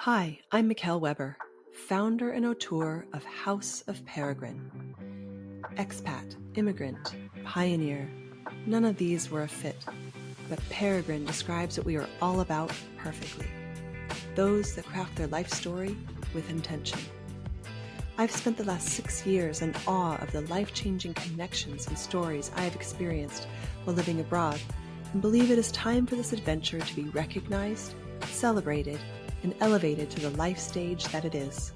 Hi, I'm Mikkel Weber, founder and auteur of House of Peregrine. Expat, immigrant, pioneer, none of these were a fit, but Peregrine describes what we are all about perfectly. Those that craft their life story with intention. I've spent the last 6 years in awe of the life-changing connections and stories I have experienced while living abroad, and believe it is time for this adventure to be recognized, celebrated, and elevated to the life stage that it is.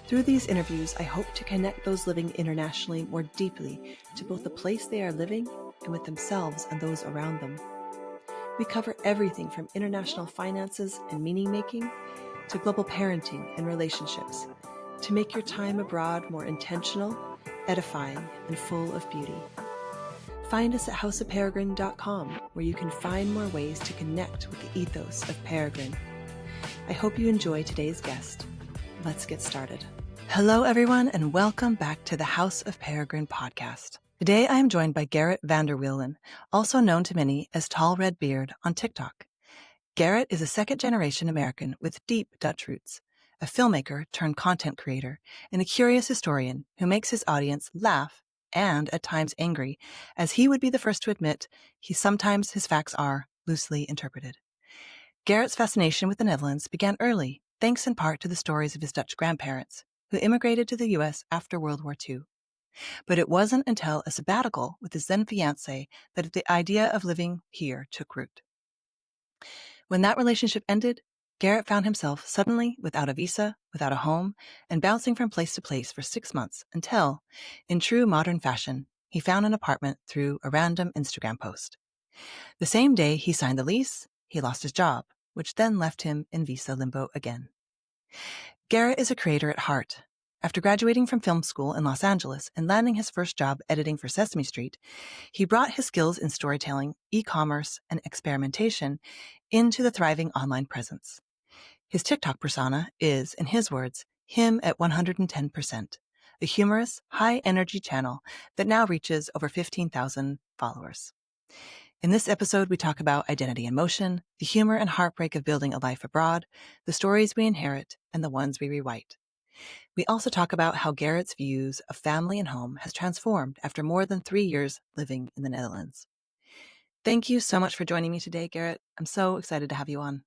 Through these interviews, I hope to connect those living internationally more deeply to both the place they are living and with themselves and those around them. We cover everything from international finances and meaning-making to global parenting and relationships to make your time abroad more intentional, edifying, and full of beauty. Find us at houseofperegrine.com, where you can find more ways to connect with the ethos of Peregrine. I hope you enjoy today's guest. Let's get started. Hello, everyone, and welcome back to the House of Peregrine podcast. Today, I am joined by Garrett Vanderwielen, also known to many as TallRedBeard on TikTok. Garrett is a second-generation American with deep Dutch roots, a filmmaker turned content creator, and a curious historian who makes his audience laugh and at times angry, as he would be the first to admit sometimes his facts are loosely interpreted. Garrett's fascination with the Netherlands began early, thanks in part to the stories of his Dutch grandparents, who immigrated to the U.S. after World War II. But it wasn't until a sabbatical with his then fiancée that the idea of living here took root. When that relationship ended, Garrett found himself suddenly without a visa, without a home, and bouncing from place to place for 6 months until, in true modern fashion, he found an apartment through a random Instagram post. The same day he signed the lease, he lost his job, which then left him in visa limbo again. Garrett is a creator at heart. After graduating from film school in Los Angeles and landing his first job editing for Sesame Street, he brought his skills in storytelling, e-commerce, and experimentation into the thriving online presence. His TikTok persona is, in his words, him at 110%, a humorous, high-energy channel that now reaches over 15,000 followers. In this episode, we talk about identity in motion, the humor and heartbreak of building a life abroad, the stories we inherit, and the ones we rewrite. We also talk about how Garrett's views of family and home has transformed after more than 3 years living in the Netherlands. Thank you so much for joining me today, Garrett. I'm so excited to have you on.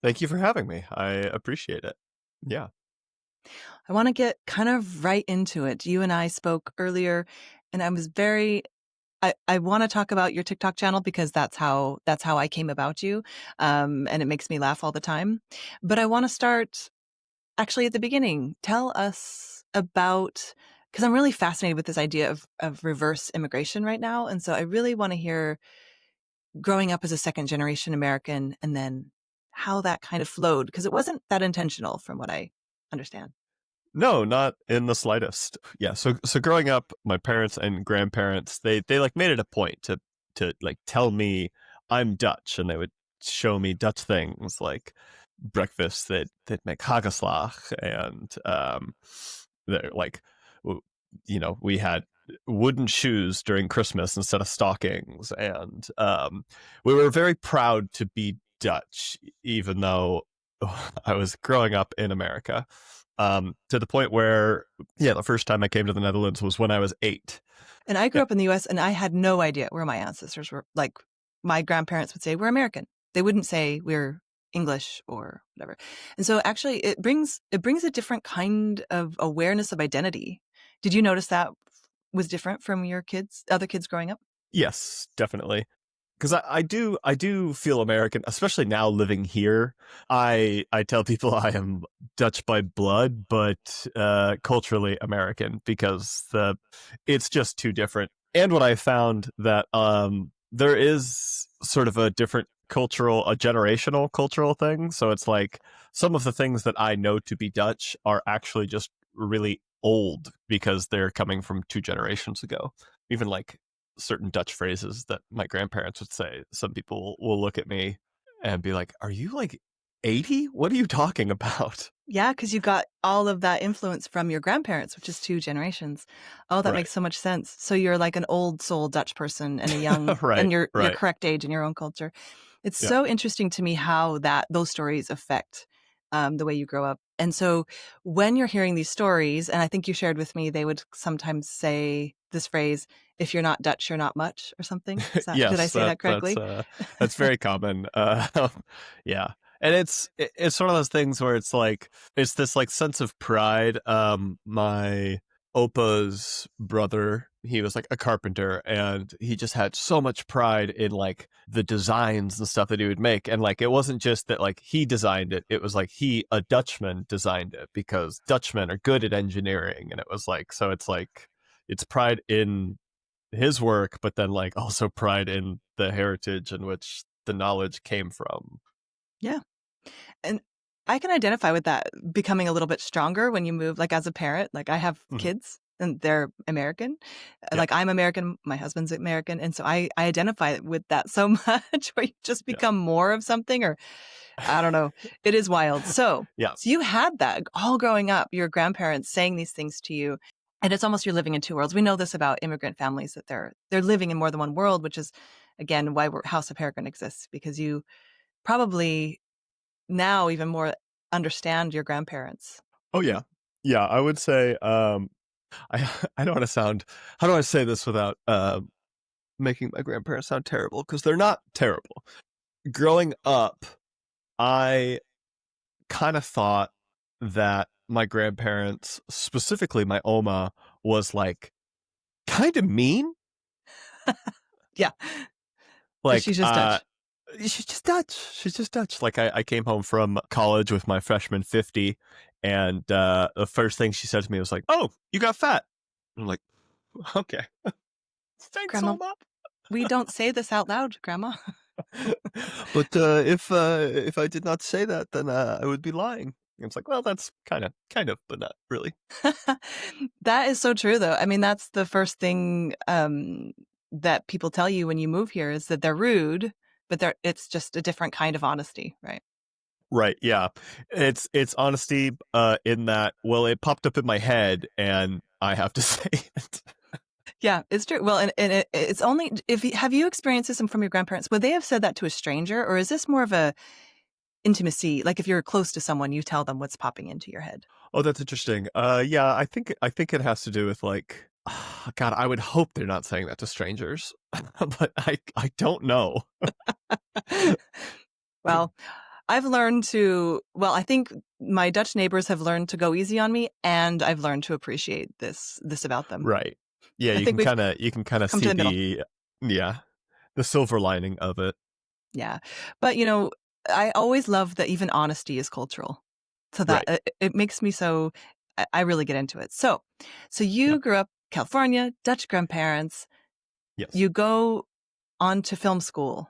Thank you for having me. I appreciate it. Yeah. I want to get kind of right into it. You and I spoke earlier, and I was I want to talk about your TikTok channel because that's how I came about you. And it makes me laugh all the time. But I want to start actually at the beginning. Tell us about, because I'm really fascinated with this idea of reverse immigration right now. And so I really want to hear growing up as a second generation American and then how that kind of flowed, because it wasn't that intentional from what I understand. No, not in the slightest. Yeah. So growing up, my parents and grandparents, they like made it a point to like tell me I'm Dutch, and they would show me Dutch things like breakfast that make hagelslag, and they're like, we had wooden shoes during Christmas instead of stockings, and we were very proud to be Dutch, even though I was growing up in America. To the point where, the first time I came to the Netherlands was when I was 8. And I grew up in the US, and I had no idea where my ancestors were. Like, my grandparents would say, we're American. They wouldn't say we're English or whatever. And so actually it brings a different kind of awareness of identity. Did you notice that was different from your other kids growing up? Yes, definitely. Because I do feel American, especially now living here. I tell people I am Dutch by blood, but culturally American, because it's just too different. And what I found that there is sort of a different a generational cultural thing. So it's like some of the things that I know to be Dutch are actually just really old because they're coming from 2 generations ago. Even like certain Dutch phrases that my grandparents would say, some people will look at me and be like, are you like 80? What are you talking about? Yeah, because you got all of that influence from your grandparents, which is 2 generations. Oh, that Right. makes so much sense. So you're like an old soul Dutch person and a young, Right, and your right. correct age in your own culture. It's Yeah. so interesting to me how those stories affect the way you grow up. And so when you're hearing these stories, and I think you shared with me, they would sometimes say this phrase, if you're not Dutch, you're not much, or something. Did I Yes, say that correctly? that's very common. Yeah, and it's one of those things where it's like it's this like sense of pride. My Opa's brother, he was like a carpenter, and he just had so much pride in like the designs and stuff that he would make, and like it wasn't just that like he designed it; it was like a Dutchman designed it because Dutchmen are good at engineering, and it was like so it's like it's pride in his work, but then like also pride in the heritage in which the knowledge came from. Yeah. And I can identify with that becoming a little bit stronger when you move, like as a parent. Like I have Mhm. kids and they're American. Yeah, Like I'm American, my husband's American. And so I identify with that so much where you just yeah, become more of something, or I don't know. It is wild. So, yeah. so you had that all growing up, your grandparents saying these things to you. And it's almost you're living in two worlds. We know this about immigrant families, that they're living in more than one world, which is again why House of Peregrine exists, because you probably now even more understand your grandparents. Oh yeah, yeah. I would say I I don't want to sound. How do I say this without making my grandparents sound terrible? Because they're not terrible. Growing up, I kind of thought that my grandparents, specifically my Oma, was like kind of mean. Yeah, because Like she's just Dutch. she's just Dutch. She's just Dutch. Like I came home from college with my freshman 50, and the first thing she said to me was like, "Oh, you got fat." I'm like, "Okay, thanks, Grandma, Oma." we don't say this out loud, Grandma. But if I did not say that, then I would be lying. And it's like, well, that's kind of, but not really. That is so true, though. I mean, that's the first thing that people tell you when you move here is that they're rude, but it's just a different kind of honesty, right? Right? Yeah. It's honesty. In that, well, it popped up in my head, and I have to say it. Yeah, it's true. Well, and it's only if have you experienced this from your grandparents? Would they have said that to a stranger, or is this more of a intimacy? Like if you're close to someone, you tell them what's popping into your head. Oh, that's interesting. Yeah, I think it has to do with like, God, I would hope they're not saying that to strangers, but I don't know. Well, I've learned to. Well, I think my Dutch neighbors have learned to go easy on me, and I've learned to appreciate this about them. Right? Yeah, I think we've you can kind of come to see the middle. yeah the silver lining of it. Yeah, but I always love that even honesty is cultural. So that Right? it makes me so. I really get into it. So Yeah. you grew up California, Dutch grandparents. Yes. You go on to film school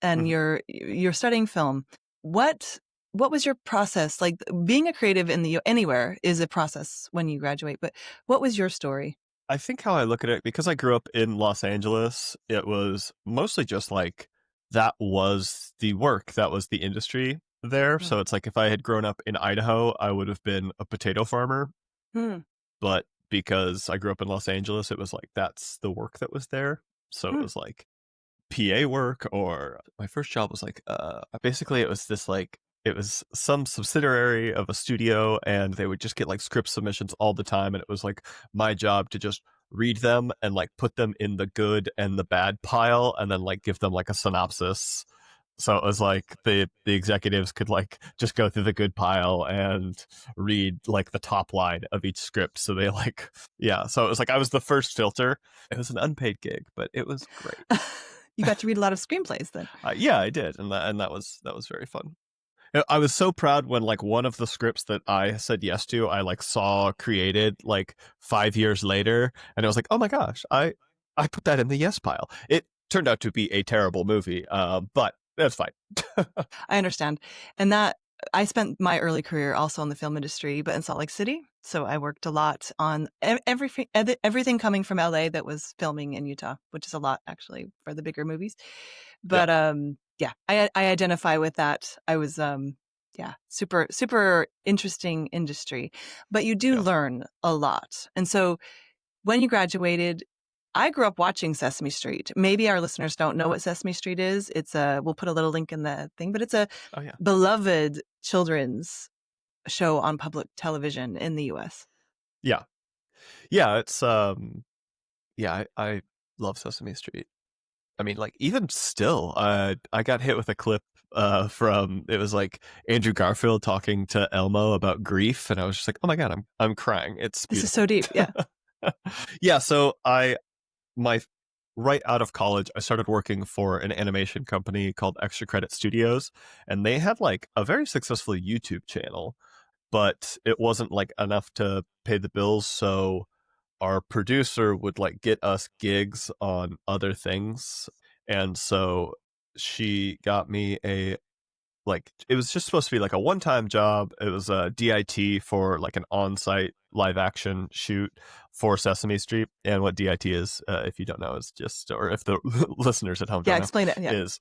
and Mhm. you're studying film. What what was your process like? Being a creative in the anywhere is a process when you graduate, but what was your story? I think how I look at it, because I grew up in Los Angeles, it was mostly just like that was the work, that was the industry there. Mm. So it's like if I had grown up in Idaho, I would have been a potato farmer. Hmm. But because I grew up in Los Angeles, it was like that's the work that was there. So it Hmm. was like PA work, or my first job was like basically it was this like it was some subsidiary of a studio, and they would just get like script submissions all the time, and it was like my job to just read them and like put them in the good and the bad pile, and then like give them like a synopsis. So it was like the executives could like just go through the good pile and read like the top line of each script. So they like yeah. So it was like I was the first filter. It was an unpaid gig, but it was great. You got to read a lot of screenplays then. Yeah, I did, and that was very fun. I was so proud when like one of the scripts that I said yes to, I like saw created like 5 years later, and I was like, oh my gosh, I put that in the yes pile. It turned out to be a terrible movie, but that's fine. I understand. And that I spent my early career also in the film industry, but in Salt Lake City. So I worked a lot on everything coming from LA that was filming in Utah, which is a lot actually for the bigger movies. Yeah, But yeah, I identify with that. I was yeah, super interesting industry, but you do yeah. learn a lot. And so when you graduated, I grew up watching Sesame Street. Maybe our listeners don't know what Sesame Street is. We'll put a little link in the thing, but it's a Oh yeah. beloved children's show on public television in the US. Yeah. Yeah, it's yeah, I love Sesame Street. I mean, like even still, I got hit with a clip from it was like Andrew Garfield talking to Elmo about grief, and I was just like, oh my god, I'm crying. It's This is beautiful. so deep. Yeah. Yeah, so my right out of college, I started working for an animation company called Extra Credit Studios, and they had like a very successful YouTube channel, but it wasn't like enough to pay the bills, so our producer would like get us gigs on other things. And so she got me a like it was just supposed to be like a one-time job. It was a DIT for like an on-site live action shoot for Sesame Street. And what DIT is, if you don't know, is just, or if the listeners at home Yeah. don't know, Explain it. Yeah. is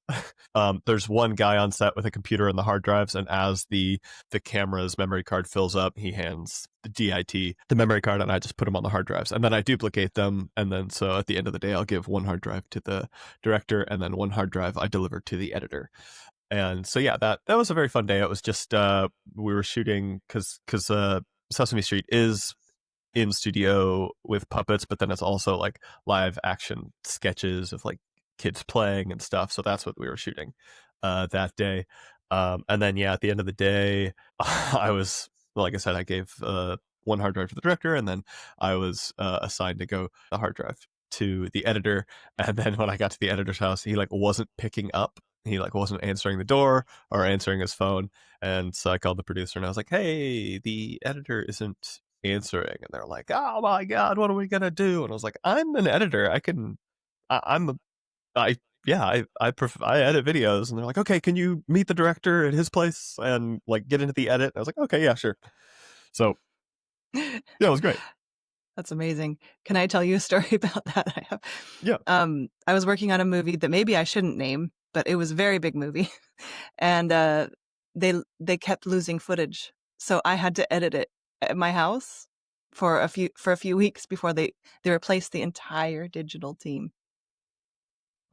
there's one guy on set with a computer and the hard drives, and as the camera's memory card fills up, he hands the DIT the memory card, and I just put them on the hard drives, and then I duplicate them, and then so at the end of the day, I'll give one hard drive to the director, and then one hard drive I deliver to the editor. And so yeah, that was a very fun day. It was just we were shooting because Sesame Street is in studio with puppets, but then it's also like live action sketches of like kids playing and stuff. So that's what we were shooting that day. And then yeah, at the end of the day, I was like I said, I gave one hard drive to the director, and then I was assigned to go the hard drive to the editor. And then when I got to the editor's house, he like wasn't picking up. He like wasn't answering the door or answering his phone. And so I called the producer and I was like, hey, the editor isn't answering. And they're like, oh my god, what are we gonna do? And I was like, I'm an editor, I'm a I yeah, I edit videos. And they're like, okay, can you meet the director at his place and like get into the edit? And I was like, okay, yeah, sure. So yeah, it was great. That's amazing. Can I tell you a story about that? Yeah. I was working on a movie that maybe I shouldn't name, but it was a very big movie, and they kept losing footage, so I had to edit it at my house for a few weeks before they replaced the entire digital team.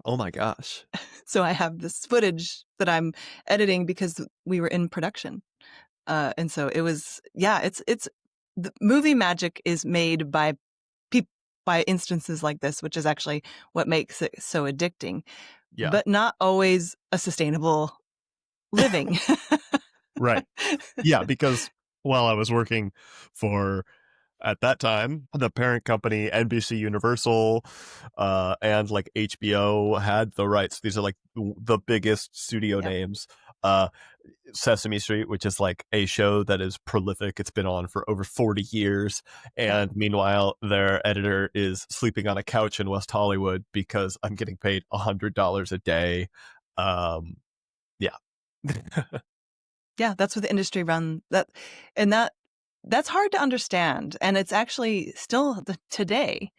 Oh my gosh. So I have this footage that I'm editing because we were in production, and so it was it's the movie magic is made by by instances like this, which is actually what makes it so addicting, Yeah. but not always a sustainable living. Right. Yeah, because while I was working for at that time the parent company NBC Universal and like HBO had the rights. These are like the biggest studio Yep. names. Sesame Street, which is like a show that is prolific. It's been on for over 40 years. And meanwhile, their editor is sleeping on a couch in West Hollywood because I'm getting paid $100 a day. Yeah. Yeah, that's what the industry run that, and that's hard to understand, and it's actually still today.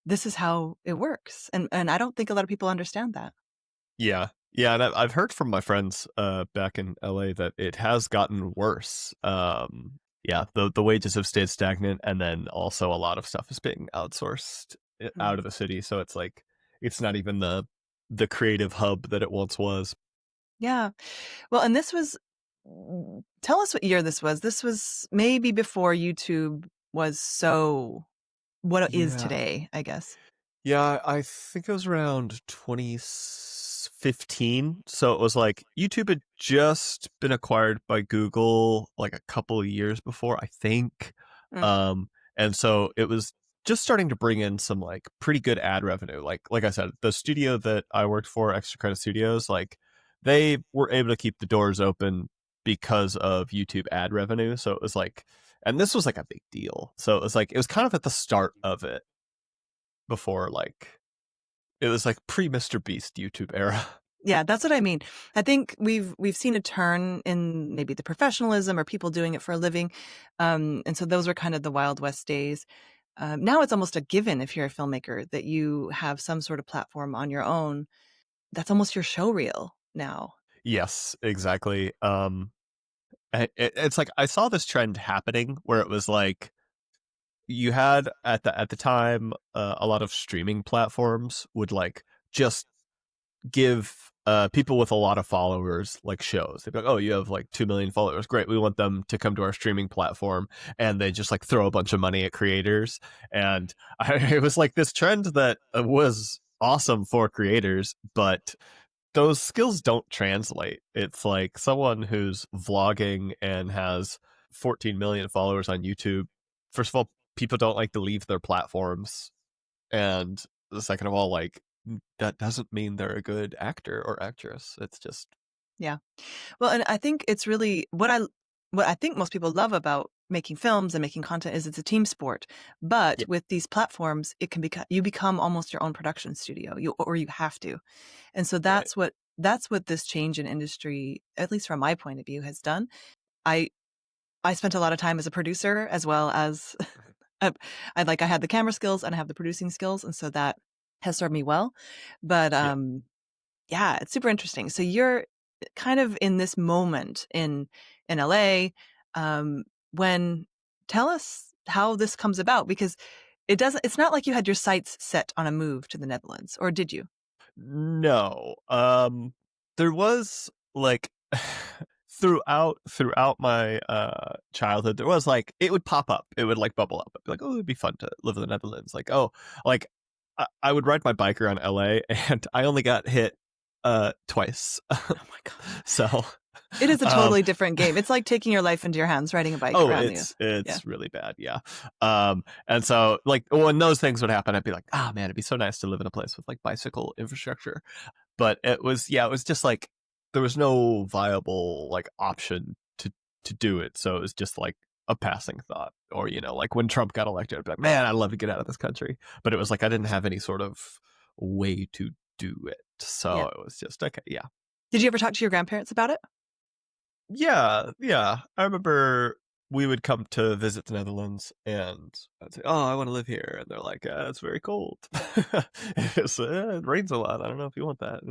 This is how it works, and I don't think a lot of people understand that. Yeah. Yeah, and I've heard from my friends back in LA that it has gotten worse. Yeah, the wages have stayed stagnant, and then also a lot of stuff is being outsourced out of the city. So it's like it's not even the creative hub that it once was. Yeah, well, and this was. Tell us what year this was. This was maybe before YouTube was so what it is today, I guess. Yeah, I think it was around 2015. So it was like YouTube had just been acquired by Google like a couple of years before, I think. And so it was just starting to bring in some like pretty good ad revenue. Like I said, the studio that I worked for, Extra Credit Studios, like they were able to keep the doors open because of YouTube ad revenue. So it was like, and this was like a big deal. So it was like, it was kind of at the start of it before like, it was like pre Mr. Beast YouTube era. Yeah, that's what I mean. I think we've seen a turn in maybe the professionalism or people doing it for a living. And so those were kind of the Wild West days. Now it's almost a given if you're a filmmaker that you have some sort of platform on your own. That's almost your show reel now. Yes, exactly. It's like I saw this trend happening where it was like you had at the time a lot of streaming platforms would like just give people with a lot of followers like shows. They'd be like, oh, you have like 2 million followers. Great. We want them to come to our streaming platform. And they just like throw a bunch of money at creators. And it was like this trend that was awesome for creators, but those skills don't translate. It's like someone who's vlogging and has 14 million followers on YouTube. First of all, people don't like to leave their platforms. And second of all, like, that doesn't mean they're a good actor or actress. It's just Yeah. Well, and I think it's really what I think most people love about making films and making content is it's a team sport. But yeah, with these platforms, it can become you become almost your own production studio. You have to. And so right. that's what this change in industry, at least from my point of view, has done. I I spent a lot of time as a producer as well as I I had the camera skills and I have the producing skills, and so that has served me well. But Yeah. yeah, it's super interesting. So you're kind of in this moment in LA, when tell us how this comes about, because it's not like you had your sights set on a move to the Netherlands, or did you? No. There was like throughout my childhood, there was like it would pop up. It would like bubble up. I'd be like, oh, it'd be fun to live in the Netherlands. Like, oh, like I would ride my bike around LA and I only got hit twice. Oh my gosh. So It is a um totally different game. It's like taking your life into your hands, riding a bike oh, around the yeah. it's really bad, yeah. And so like when those things would happen, I'd be like, ah, man, it'd be so nice to live in a place with like bicycle infrastructure. But it was, yeah, it was just like there was no viable like option to do it. So it was just like a passing thought. Or, you know, like when Trump got elected, I'd be like, man, I'd love to get out of this country. But it was like I didn't have any sort of way to do it. So Yeah. it was just okay, yeah. Did you ever talk to your grandparents about it? Yeah, yeah. I remember we would come to visit the Netherlands and I'd say, oh, I want to live here. And they're like, it's very cold. It rains a lot. I don't know if you want that.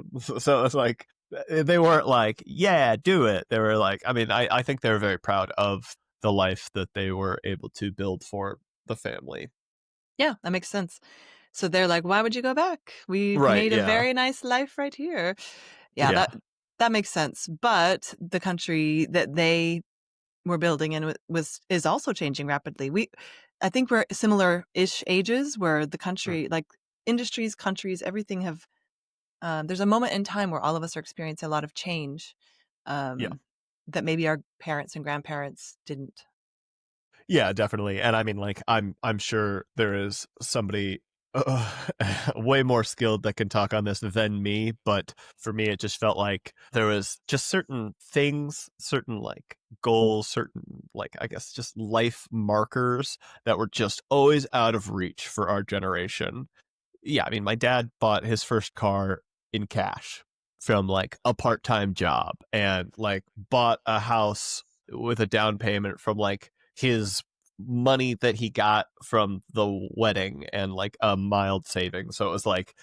So it's like, they weren't like, yeah, do it. They were like, I mean, I think they were very proud of the life that they were able to build for the family. Yeah, that makes sense. So they're like, "Why would you go back? We've Right. made a Yeah. very nice life right here." Yeah, Yeah. that makes sense. But the country that they were building in is also changing rapidly. I think we're similar-ish ages where the Mm, country, like industries, countries, everything have. There's a moment in time where all of us are experiencing a lot of change, yeah. that maybe our parents and grandparents didn't. Yeah, definitely. And I mean, like, I'm sure there is somebody uh, way more skilled that can talk on this than me. But for me, it just felt like there was just certain things, certain like goals, certain like I guess just life markers that were just always out of reach for our generation. Yeah, I mean, my dad bought his first car in cash from like a part-time job and like bought a house with a down payment from like his money that he got from the wedding and like a mild saving. Those like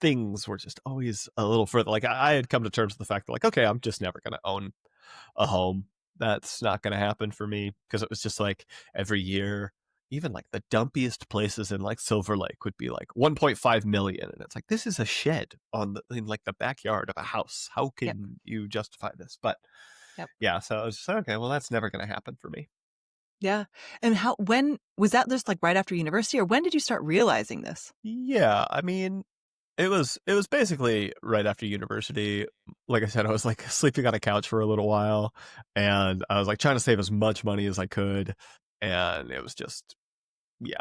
things were just always a little further. Like I had come to terms with the fact that like, okay, I'm just never going to own a home. That's not going to happen for me because it was just like every year, even like the dumpiest places in like Silver Lake would be like 1.5 million. And it's like, this is a shed in like the backyard of a house. How Yep. can you justify this? But Yep. yeah, so I was just like, okay, well, that's never going to happen for me. Yeah. And when was that, just like right after university, or when did you start realizing this? Yeah, I mean, it was basically right after university. Like I said, I was like sleeping on a couch for a little while, and I was like trying to save as much money as I could, and it was just yeah,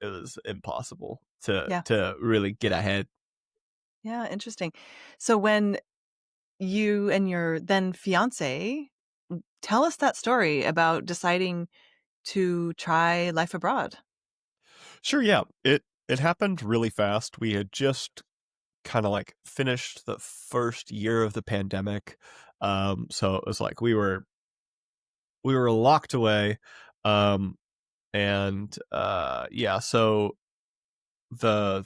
it was impossible to Yeah. to really get ahead. Yeah, interesting. So when you and your then fiance, tell us that story about deciding to try life abroad. Sure, yeah, it happened really fast. We had just kind of like finished the first year of the pandemic, so it was like we were locked away, um, and yeah, so the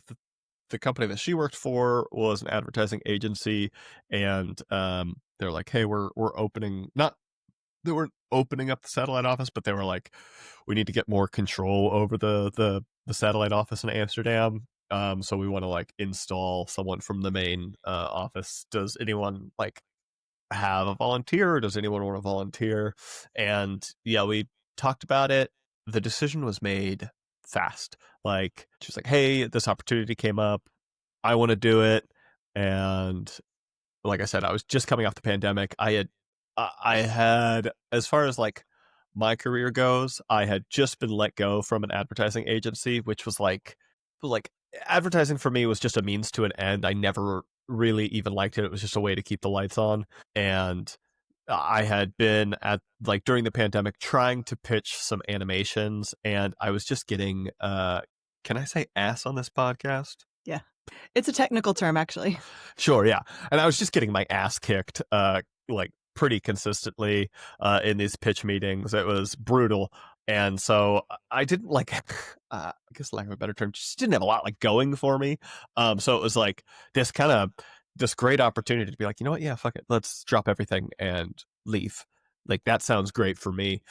the company that she worked for was an advertising agency, and they're like, hey, we're opening not they weren't opening up the satellite office, but they were like, we need to get more control over the satellite office in Amsterdam. So we want to like install someone from the main office. Does anyone like have a volunteer, or does anyone want to volunteer? And yeah, we talked about it. The decision was made fast. Like she was like, hey, this opportunity came up, I want to do it. And like I said, I was just coming off the pandemic. I had, as far as like my career goes, I had just been let go from an advertising agency, which was like advertising for me was just a means to an end. I never really even liked it. It was just a way to keep the lights on. And I had been at like during the pandemic trying to pitch some animations, and I was just getting can I say ass on this podcast? Yeah. It's a technical term, actually. Sure, yeah. And I was just getting my ass kicked like pretty consistently in these pitch meetings. It was brutal. And so I didn't like I guess lack of a better term, just didn't have a lot like going for me. So it was like this great opportunity to be like, you know what, yeah, fuck it. Let's drop everything and leave. Like that sounds great for me.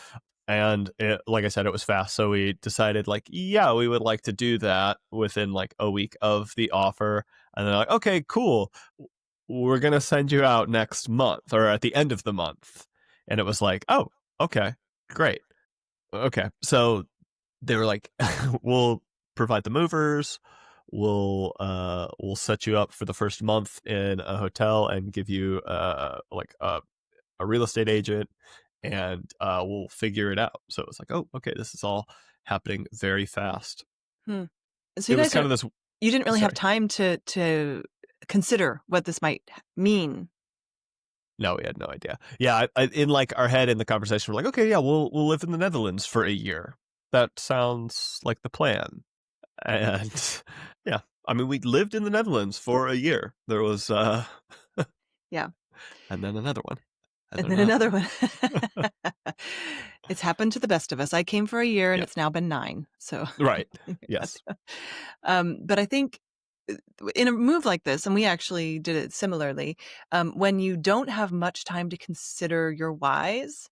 And like I said, it was fast. So we decided like, yeah, we would like to do that within like a week of the offer. And they're like, okay, cool. We're going to send you out next month or at the end of the month. And it was like, oh, okay, great. Okay. So they were like, we'll provide the movers. We'll set you up for the first month in a hotel and give you like a real estate agent, and we'll figure it out. So it was like, oh, okay, this is all happening very fast. So It you was guys kind of this. you didn't really have Sorry. time to consider what this might mean. No, we had no idea. Yeah, in like our head in the conversation, we're like, okay, yeah, we'll live in the Netherlands for a year. That sounds like the plan. And yeah, I mean, we lived in the Netherlands for a year. There was Yeah. and then another one, And then then another another one. It's happened to the best of us. I came for a year and Yeah. it's now been 9. So Right. Yes. but I think in a move like this, and we actually did it similarly, when you don't have much time to consider your whys,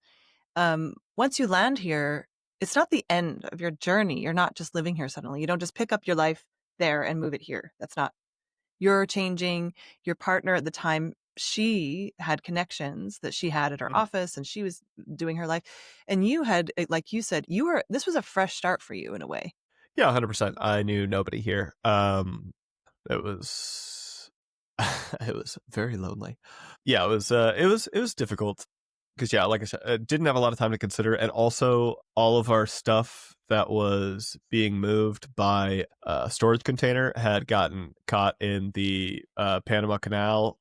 once you land here, it's not the end of your journey. You're not just living here suddenly. You don't just pick up your life there and move it here. That's not. You're changing. Your partner at the time, she had connections that she had at her Mhm. office, and she was doing her life. And you had, like you said, this was a fresh start for you in a way. Yeah, 100%. I knew nobody here. It was it was very lonely. Yeah, it was difficult because yeah, like I said, I didn't have a lot of time to consider, and also all of our stuff that was being moved by a storage container had gotten caught in the Panama Canal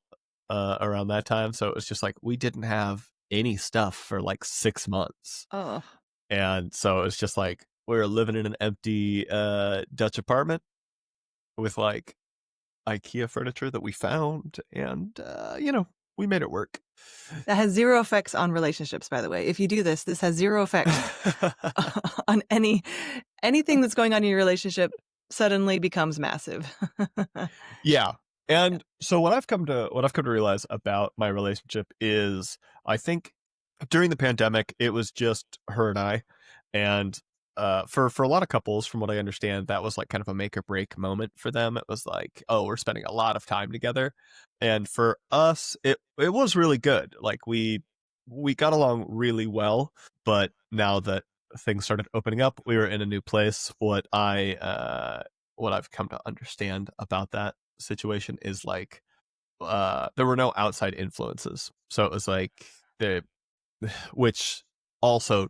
around that time. So it was just like we didn't have any stuff for like 6 months, Oh, and so it was just like we were living in an empty Dutch apartment with like IKEA furniture that we found, and we made it work. that has zero effects on relationships, by the way. If you do this, this has zero effect on anything that's going on in your relationship. Suddenly becomes massive. Yeah. And so what I've come to realize about my relationship is I think during the pandemic it was just her and I, and for a lot of couples, from what I understand, that was like kind of a make or break moment for them. It was like, oh, we're spending a lot of time together. And for us, it was really good. Like we got along really well, but now that things started opening up, we were in a new place. What I've come to understand about that situation is like there were no outside influences. So it was like the which also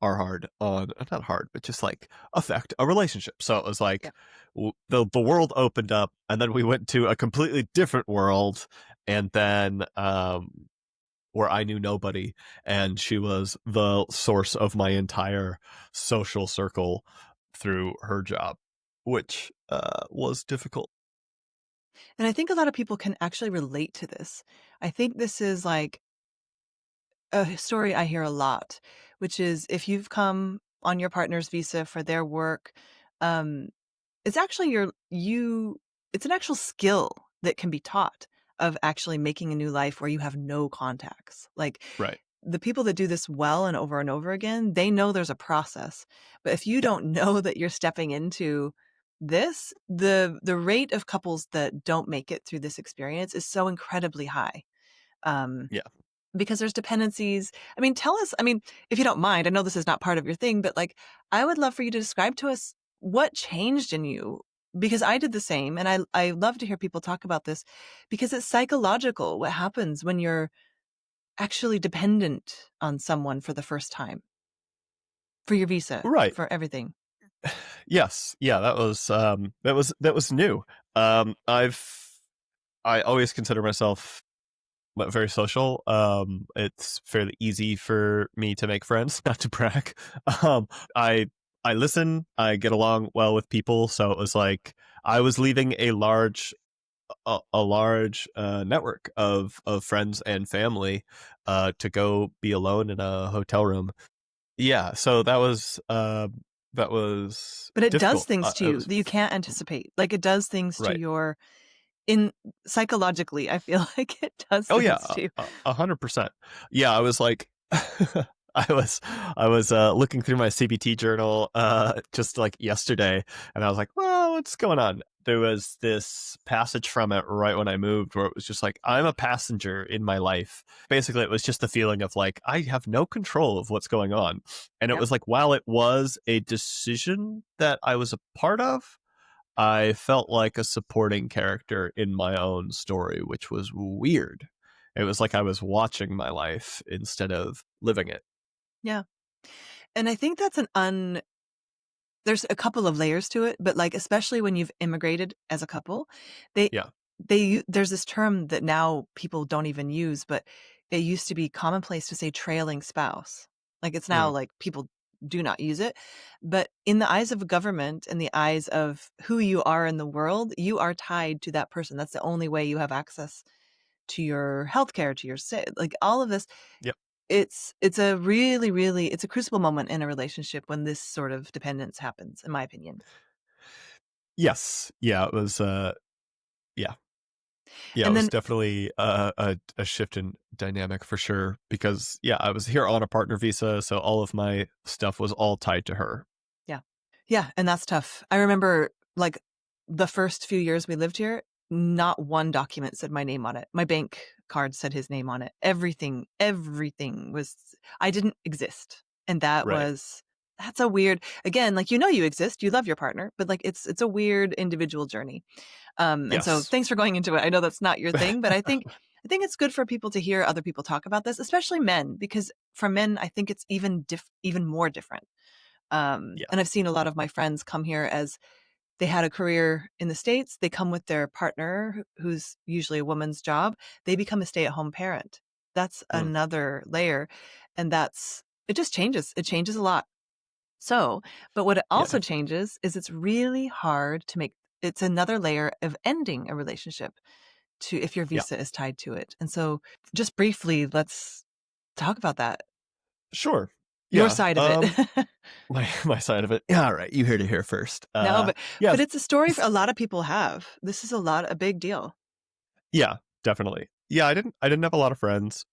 are hard on not hard, but just like affect a relationship. So it was like Yeah. the world opened up, and then we went to a completely different world, and then where I knew nobody, and she was the source of my entire social circle through her job, which was difficult. And I think a lot of people can actually relate to this. I think this is like a story I hear a lot, which is if you've come on your partner's visa for their work, um, it's actually it's an actual skill that can be taught of actually making a new life where you have no contacts. Like Right. the people that do this well and over again, they know there's a process. But if you don't know that you're stepping into the rate of couples that don't make it through this experience is so incredibly high. Yeah. Because there's dependencies. I mean, tell us, I mean, if you don't mind, I know this is not part of your thing, but like, I would love for you to describe to us what changed in you, because I did the same. And I love to hear people talk about this because it's psychological what happens when you're actually dependent on someone for the first time, for your visa, Right. for everything. Yes. Yeah. That was new. I always consider myself very social. It's fairly easy for me to make friends, not to brag. Um, I I listen. I get along well with people. So it was like I was leaving a large network of friends and family to go be alone in a hotel room. Yeah. So that was But it does difficult. things to It you was that you can't anticipate. Like it does things to right. your in psychologically, I feel like it does Oh yeah, things to you. 100%. Yeah, I was like, I was looking through my CBT journal just like yesterday, and I was like, well, what's going on? There was this passage from it right when I moved where it was just like, I'm a passenger in my life. Basically, it was just the feeling of like, I have no control of what's going on. And it Yep. was like, while it was a decision that I was a part of, I felt like a supporting character in my own story, which was weird. It was like I was watching my life instead of living it. Yeah. And I think that's there's a couple of layers to it, but like, especially when you've immigrated as a couple, they, Yeah. there's this term that now people don't even use, but it used to be commonplace to say trailing spouse. Like it's now Mm. like people do not use it, but in the eyes of a government and the eyes of who you are in the world, you are tied to that person. That's the only way you have access to your healthcare, to your like all of this. Yep. It's a really, really, it's a crucible moment in a relationship when this sort of dependence happens, in my opinion. Yes. Yeah. It was. Yeah. Yeah. It And was then, definitely a shift in dynamic for sure. Because yeah, I was here on a partner visa, so all of my stuff was all tied to her. yeah. Yeah. And that's tough. I remember like the first few years we lived here, not one document said my name on it. My bank card said his name on it. Everything was, I didn't exist. And Right. that's a weird, again, like, you exist, you love your partner, but like, it's a weird individual journey. And so Yes. thanks for going into it. I know that's not your thing, but I think it's good for people to hear other people talk about this, especially men, because for men, I think it's even more different. Yeah. And I've seen a lot of my friends come here as they had a career in the States. They come with their partner, who's usually a woman's job. They become a stay-at-home parent. That's Mm. another layer. And it just changes. It changes a lot. So, but what it Yeah. also changes is it's really hard to it's another layer of ending a relationship if your Yeah. visa is tied to it. And so just briefly, let's talk about that. Sure. Your Yeah. side of it. My side of it. Yeah. All right. You heard it here first. No, Yeah. but it's a story a lot of people have. This is a big deal. Yeah, definitely. Yeah, I didn't have a lot of friends,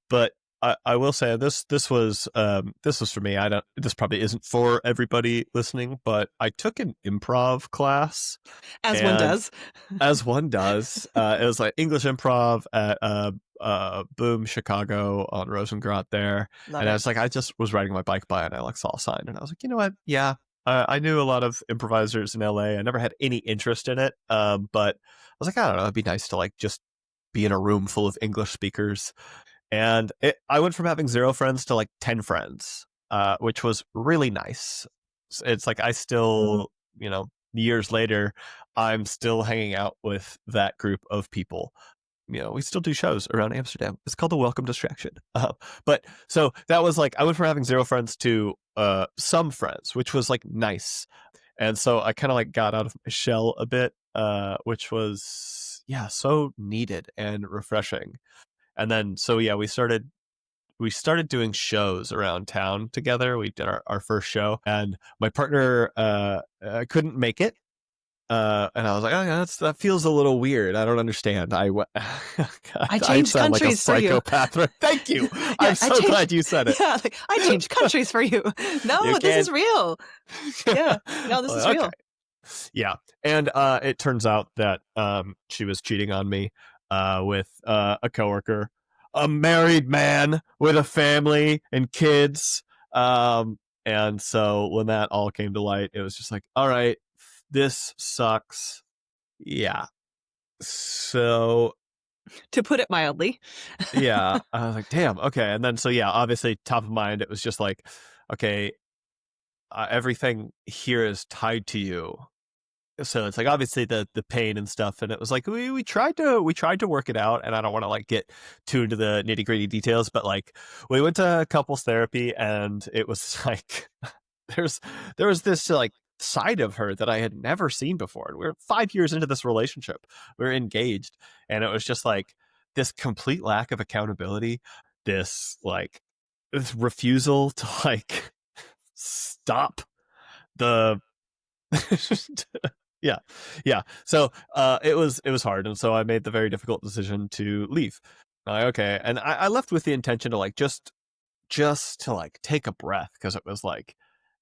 but I will say this was for me. I don't this probably isn't for everybody listening, but I took an improv class, As one and does. as one does, it was like English improv at Boom Chicago on Rosengrot there, Love and I it. was like, I just was riding my bike by and I like saw a sign and I was like, you know what? Yeah, I knew a lot of improvisers in LA. I never had any interest in it, but I was like, I don't know, it'd be nice to like just be in a room full of English speakers. And I went from having 0 friends to like 10 friends, which was really nice. It's like I still, years later, I'm still hanging out with that group of people. We still do shows around Amsterdam. It's called the Welcome Distraction. But so that was like, I went from having 0 friends to some friends, which was like nice. And so I kind of like got out of my shell a bit, which was, yeah, so needed and refreshing. And then, so yeah, we started doing shows around town together. We did our first show, and my partner couldn't make it. And I was like, oh, yeah, that feels a little weird. I don't understand. I I changed sound like a countries for you. psychopath. Thank you. Yeah, I'm so glad you said it. Yeah, like, I changed countries for you. You No, this can't. is real. Yeah, no, this is Okay. real. Yeah. And it turns out that she was cheating on me with a coworker, a married man with a family and kids. And so when that all came to light, it was just like, all right, this sucks. Yeah. So To put it mildly. yeah, I was like, damn, okay. And then so yeah, obviously top of mind, it was just like, okay, everything here is tied to you. So it's like obviously the pain and stuff, and it was like we tried to work it out, and I don't want to like get too into the nitty gritty details, but like we went to couples therapy, and it was like there's there was this like side of her that I had never seen before. And we're 5 years into this relationship, we're engaged, and it was just like this complete lack of accountability, this like this refusal to like stop the yeah, yeah. So it was hard, and so I made the very difficult decision to leave. Okay, and I left with the intention to like just to like take a breath, because it was like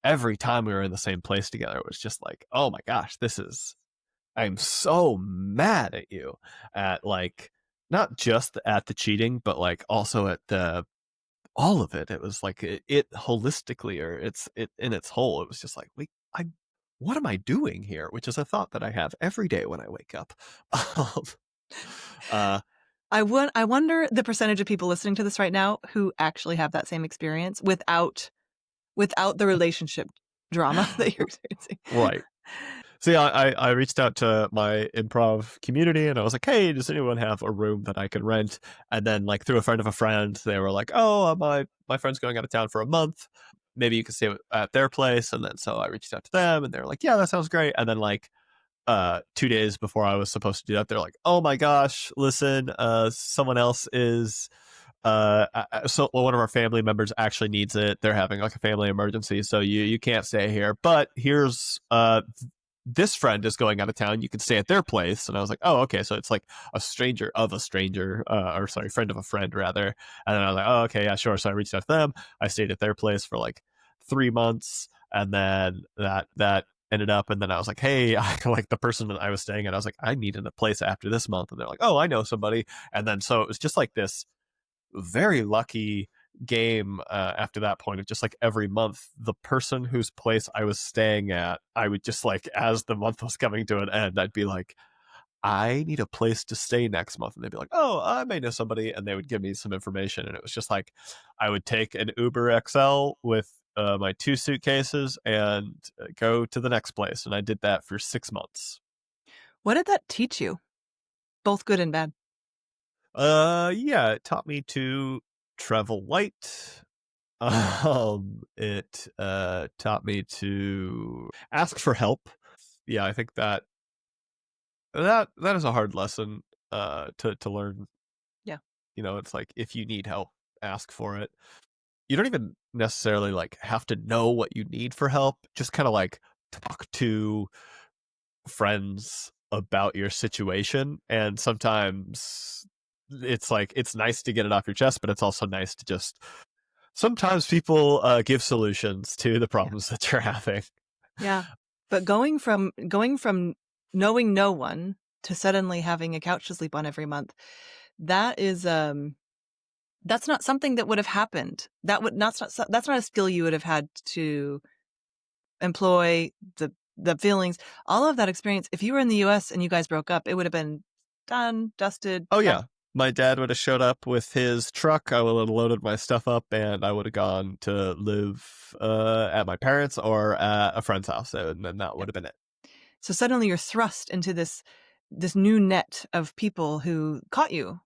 every time we were in the same place together, it was just like, oh my gosh, I'm so mad at you, at like not just at the cheating, but like also at the all of it. It was like it holistically, or it in its whole. It was just like I what am I doing here? Which is a thought that I have every day when I wake up. uh, I wonder the percentage of people listening to this right now who actually have that same experience without the relationship drama that you're experiencing. right. So yeah, I reached out to my improv community, and I was like, hey, does anyone have a room that I could rent? And then like through a friend of a friend, they were like, oh, my friend's going out of town for a month. Maybe you could stay at their place. And then so I reached out to them, and they were like, yeah, that sounds great. And then like 2 days before I was supposed to do that, they're like, oh my gosh, listen, someone else is so one of our family members actually needs it. They're having like a family emergency, so you can't stay here. But here's this friend is going out of town. You can stay at their place. And I was like, oh, okay. So it's like a stranger of a stranger, or sorry, friend of a friend rather. And then I was like, oh, okay, yeah, sure. So I reached out to them. I stayed at their place for like 3 months, and then that ended up. And then I was like, hey, I like the person that I was staying at. I was like, I needed a place after this month, and they're like, oh, I know somebody. And then so it was just like this very lucky game after that point of just like every month the person whose place I was staying at, I would just like, as the month was coming to an end, I'd be like, I need a place to stay next month, and they'd be like, oh, I may know somebody, and they would give me some information. And it was just like I would take an Uber XL with my 2 suitcases and go to the next place, and I did that for 6 months. What did that teach you, both good and bad? Yeah, it taught me to travel light. It taught me to ask for help. Yeah, I think that is a hard lesson to learn. Yeah. You know, it's like if you need help, ask for it. You don't even necessarily like have to know what you need for help. Just kind of like talk to friends about your situation, and sometimes it's like it's nice to get it off your chest, but it's also nice to just sometimes people give solutions to the problems that you're having. Yeah. But going from knowing no one to suddenly having a couch to sleep on every month, that is that's not something that would have happened. That's not a skill you would have had to employ, the feelings, all of that experience. If you were in the US and you guys broke up, it would have been done, dusted. Oh yeah. My dad would have showed up with his truck. I would have loaded my stuff up, and I would have gone to live at my parents' or at a friend's house, and then that would have been it. So suddenly you're thrust into this new net of people who caught you.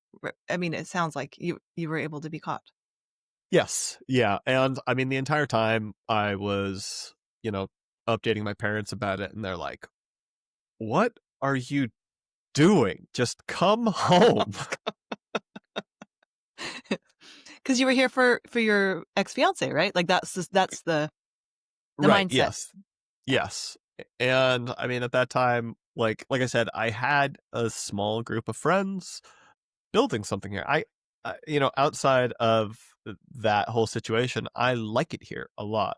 I mean, it sounds like you were able to be caught. Yes. Yeah. And I mean, the entire time I was, updating my parents about it, and they're like, what are you doing? Just come home. Because you were here for your ex-fiance, right? Like that's the right, mindset. Yes. And I mean, at that time, like I said, I had a small group of friends building something here. I outside of that whole situation, I like it here a lot.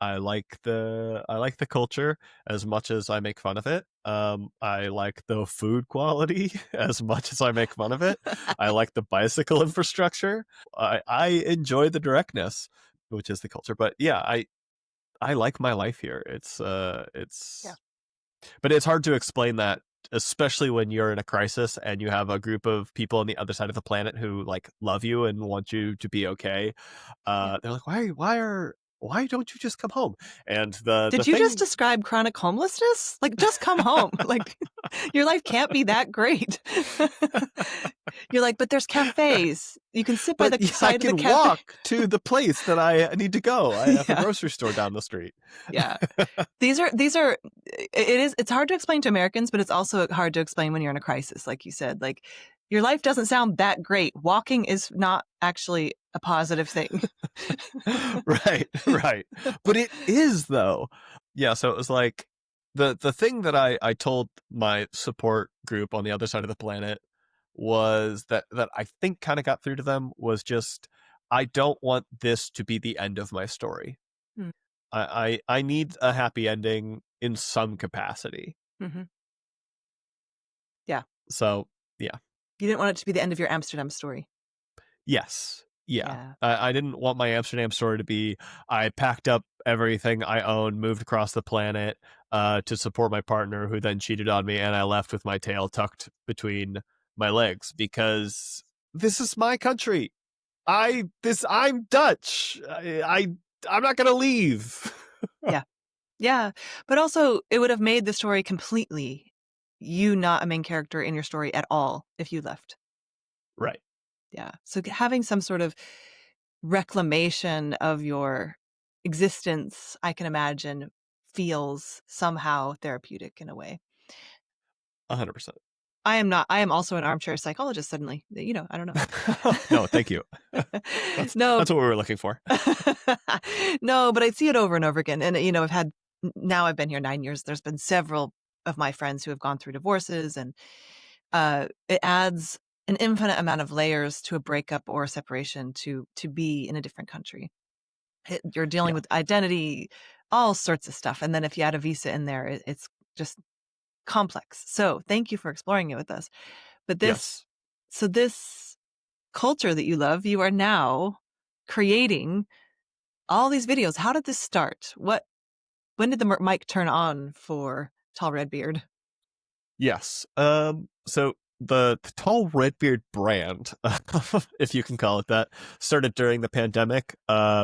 I like the culture as much as I make fun of it. I like the food quality as much as I make fun of it. I like the bicycle infrastructure. I enjoy the directness, which is the culture. But yeah, I like my life here. Yeah. But it's hard to explain that, especially when you're in a crisis and you have a group of people on the other side of the planet who like love you and want you to be okay. Yeah. They're like, why don't you just come home? And Did you just describe chronic homelessness? Like, just come home. Like, your life can't be that great. You're like, but there's cafes. You can sit by the side of the cafe. I can walk to the place that I need to go. I have a grocery store down the street. Yeah. It's hard to explain to Americans, but it's also hard to explain when you're in a crisis, like you said. Like, your life doesn't sound that great. Walking is not actually a positive thing. Right. But it is, though. Yeah, so it was like the thing that I told my support group on the other side of the planet was that I think kind of got through to them was just, I don't want this to be the end of my story. Hmm. I need a happy ending in some capacity. Mm-hmm. Yeah. So, yeah. You didn't want it to be the end of your Amsterdam story. Yes. Yeah. Yeah. I didn't want my Amsterdam story to be, I packed up everything I owned, moved across the planet to support my partner who then cheated on me, and I left with my tail tucked between my legs because this is my country. I'm Dutch. I'm not gonna leave. Yeah. But also, it would have made the story completely you not a main character in your story at all if you left. Right. Yeah. So having some sort of reclamation of your existence, I can imagine, feels somehow therapeutic in a way. 100%. I am also an armchair psychologist suddenly. I don't know. No, thank you. That's what we were looking for. No, but I see it over and over again. And, I've been here 9 years. There's been several of my friends who have gone through divorces, and it adds an infinite amount of layers to a breakup or a separation to be in a different country. You're dealing with identity, all sorts of stuff. And then if you add a visa in there, it's just complex. So thank you for exploring it with us. But this culture that you love, you are now creating all these videos. How did this start? When did the mic turn on for TallRedBeard? Yes. So the TallRedBeard brand, if you can call it that, started during the pandemic.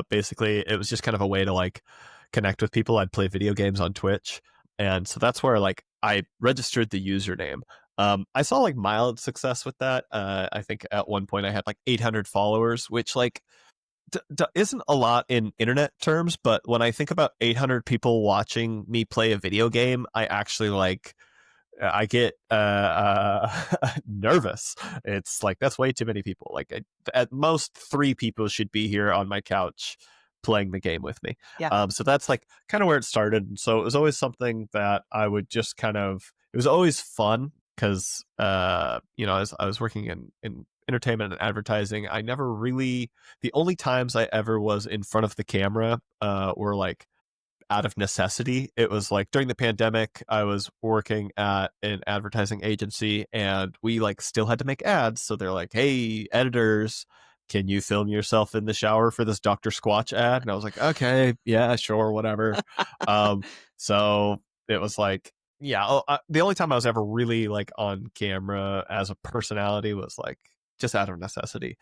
Basically, it was just kind of a way to like connect with people. I'd play video games on Twitch, and so that's where like I registered the username. I saw like mild success with that. I think at one point I had like 800 followers, which like isn't a lot in internet terms, but when I think about 800 people watching me play a video game, I actually like I get nervous. It's like, that's way too many people. Like at most 3 people should be here on my couch playing the game with me. Yeah. So that's like kind of where it started. So it was always something that I would just kind of, it was always fun because, as I was working in entertainment and advertising, I never really, the only times I ever was in front of the camera were like out of necessity. It was like during the pandemic, I was working at an advertising agency and we like still had to make ads. So they're like, hey, editors, can you film yourself in the shower for this Dr. Squatch ad? And I was like, okay, yeah, sure, whatever. So it was like, yeah, the only time I was ever really like on camera as a personality was like just out of necessity.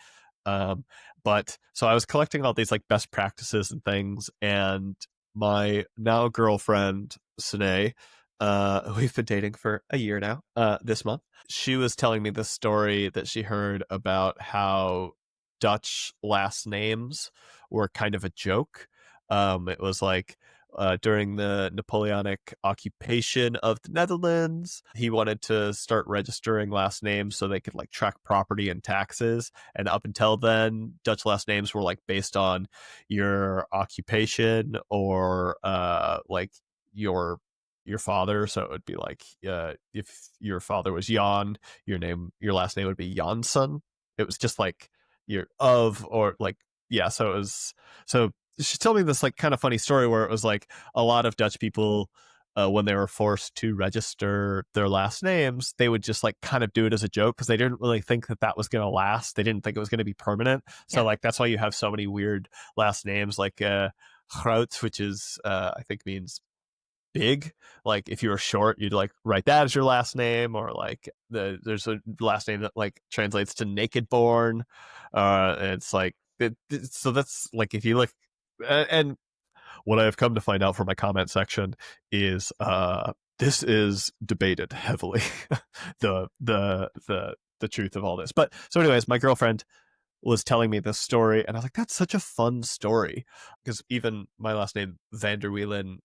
But so I was collecting all these like best practices and things, and my now girlfriend, Sine, we've been dating for a year now, this month. She was telling me this story that she heard about how Dutch last names were kind of a joke. It was like during the Napoleonic occupation of the Netherlands, he wanted to start registering last names so they could like track property and taxes. And up until then, Dutch last names were like based on your occupation or like your father. So it would be like if your father was Jan, your last name would be Jansson. It was just like your of or like, yeah. So it was, so she told me this like kind of funny story where it was like a lot of Dutch people, when they were forced to register their last names, they would just like kind of do it as a joke because they didn't really think that that was going to last. They didn't think it was going to be permanent. So like that's why you have so many weird last names like Groot, which is I think means big. Like if you were short, you'd like write that as your last name, or like there's a last name that like translates to naked born. And it's like so that's like if you look and what I have come to find out from my comment section is this is debated heavily, the truth of all this. But so anyways, my girlfriend was telling me this story and I was like, that's such a fun story, because even my last name Vanderwielen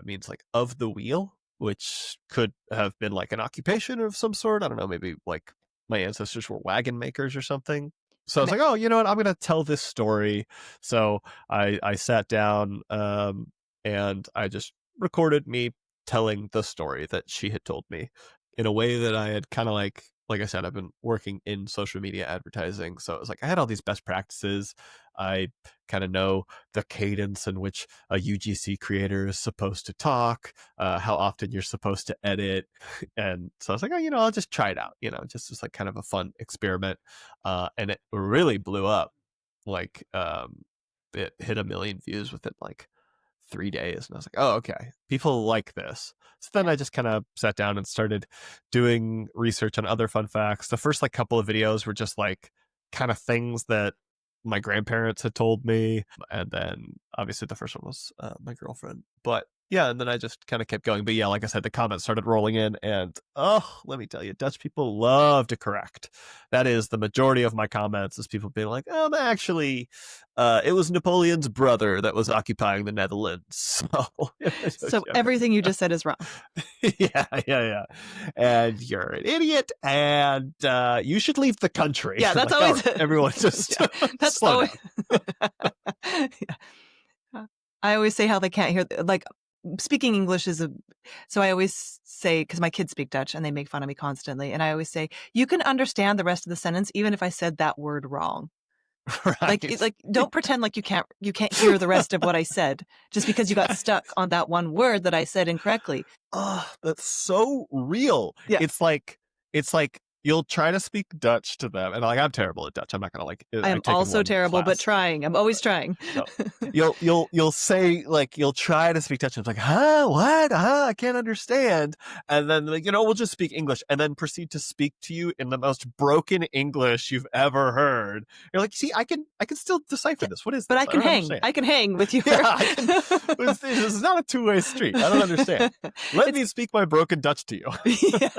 means like of the wheel, which could have been like an occupation of some sort. I don't know, maybe like my ancestors were wagon makers or something. So I was like, oh, you know what? I'm going to tell this story. So I sat down and I just recorded me telling the story that she had told me in a way that I had kind of like I said, I've been working in social media advertising. So it was like I had all these best practices. I kind of know the cadence in which a UGC creator is supposed to talk, how often you're supposed to edit. And so I was like, oh, you know, I'll just try it out, you know, just as like kind of a fun experiment. And it really blew up. Like it hit 1 million views within like 3 days. And I was like, oh, okay, people like this. So then I just kind of sat down and started doing research on other fun facts. The first like couple of videos were just like kind of things that my grandparents had told me. And then obviously the first one was my girlfriend. But yeah, and then I just kind of kept going. But yeah, like I said, the comments started rolling in, and oh, let me tell you, Dutch people love to correct. That is the majority of my comments, is people being like, actually, it was Napoleon's brother that was occupying the Netherlands. So everything you just said is wrong. Yeah. And you're an idiot, and you should leave the country. Yeah, that's like, always everyone just that's slow always. Yeah. I always say how they can't hear, like, speaking English is so I always say, because my kids speak Dutch and they make fun of me constantly, and I always say, you can understand the rest of the sentence even if I said that word wrong. Right. Like don't pretend like you can't hear the rest of what I said just because you got stuck on that one word that I said incorrectly. Oh, that's so real. Yeah. It's like you'll try to speak Dutch to them, and like I'm terrible at Dutch. I'm not gonna like. I am also terrible, but trying. I'm always trying. No. You'll say, like, you'll try to speak Dutch, and it's like, what? I can't understand. And then like, we'll just speak English, and then proceed to speak to you in the most broken English you've ever heard. You're like, see, I can still decipher this. What is this? But I can hang. Understand. I can hang with you. Yeah, this is not a two-way street. I don't understand. Let me speak my broken Dutch to you. Yeah,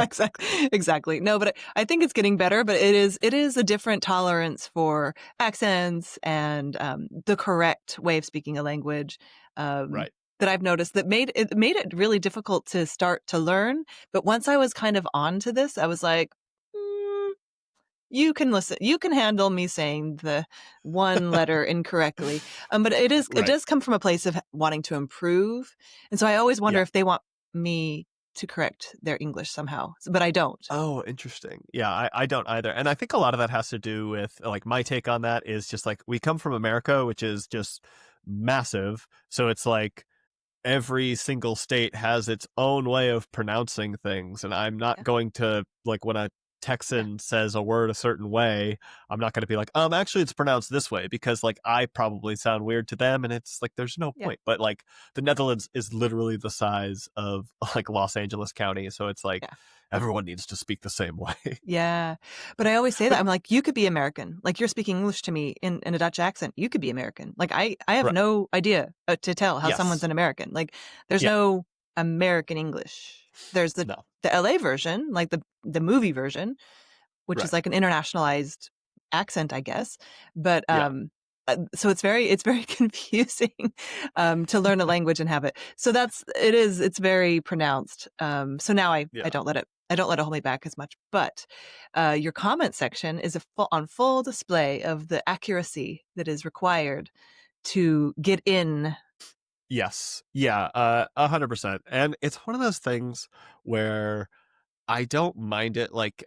exactly. No, but I think it's getting better, but it is a different tolerance for accents and the correct way of speaking a language. Right. That I've noticed that made it really difficult to start to learn. But once I was kind of on to this, I was like, you can listen. You can handle me saying the one letter incorrectly. But it does come from a place of wanting to improve. And so I always wonder if they want me to correct their English somehow, but I don't. Oh, interesting. Yeah, I don't either. And I think a lot of that has to do with, like, my take on that is just like, we come from America, which is just massive. So it's like every single state has its own way of pronouncing things. And I'm not going to, like, when a Texan says a word a certain way, I'm not going to be like, actually it's pronounced this way, because like I probably sound weird to them, and it's like there's no point. But like the Netherlands is literally the size of like Los Angeles County, so it's like everyone needs to speak the same way. Yeah, but I always say that I'm like, you could be American, like you're speaking English to me in a Dutch accent. You could be American. Like I have no idea to tell how someone's an American. Like there's no American English. There's the LA version, like the movie version, which is like an internationalized accent, I guess. But so it's very confusing to learn a language and have it. So it's very pronounced. So now I don't let it hold me back as much. But your comment section is on full display of the accuracy that is required to get in. Yes. Yeah. 100%. And it's one of those things where I don't mind it. Like,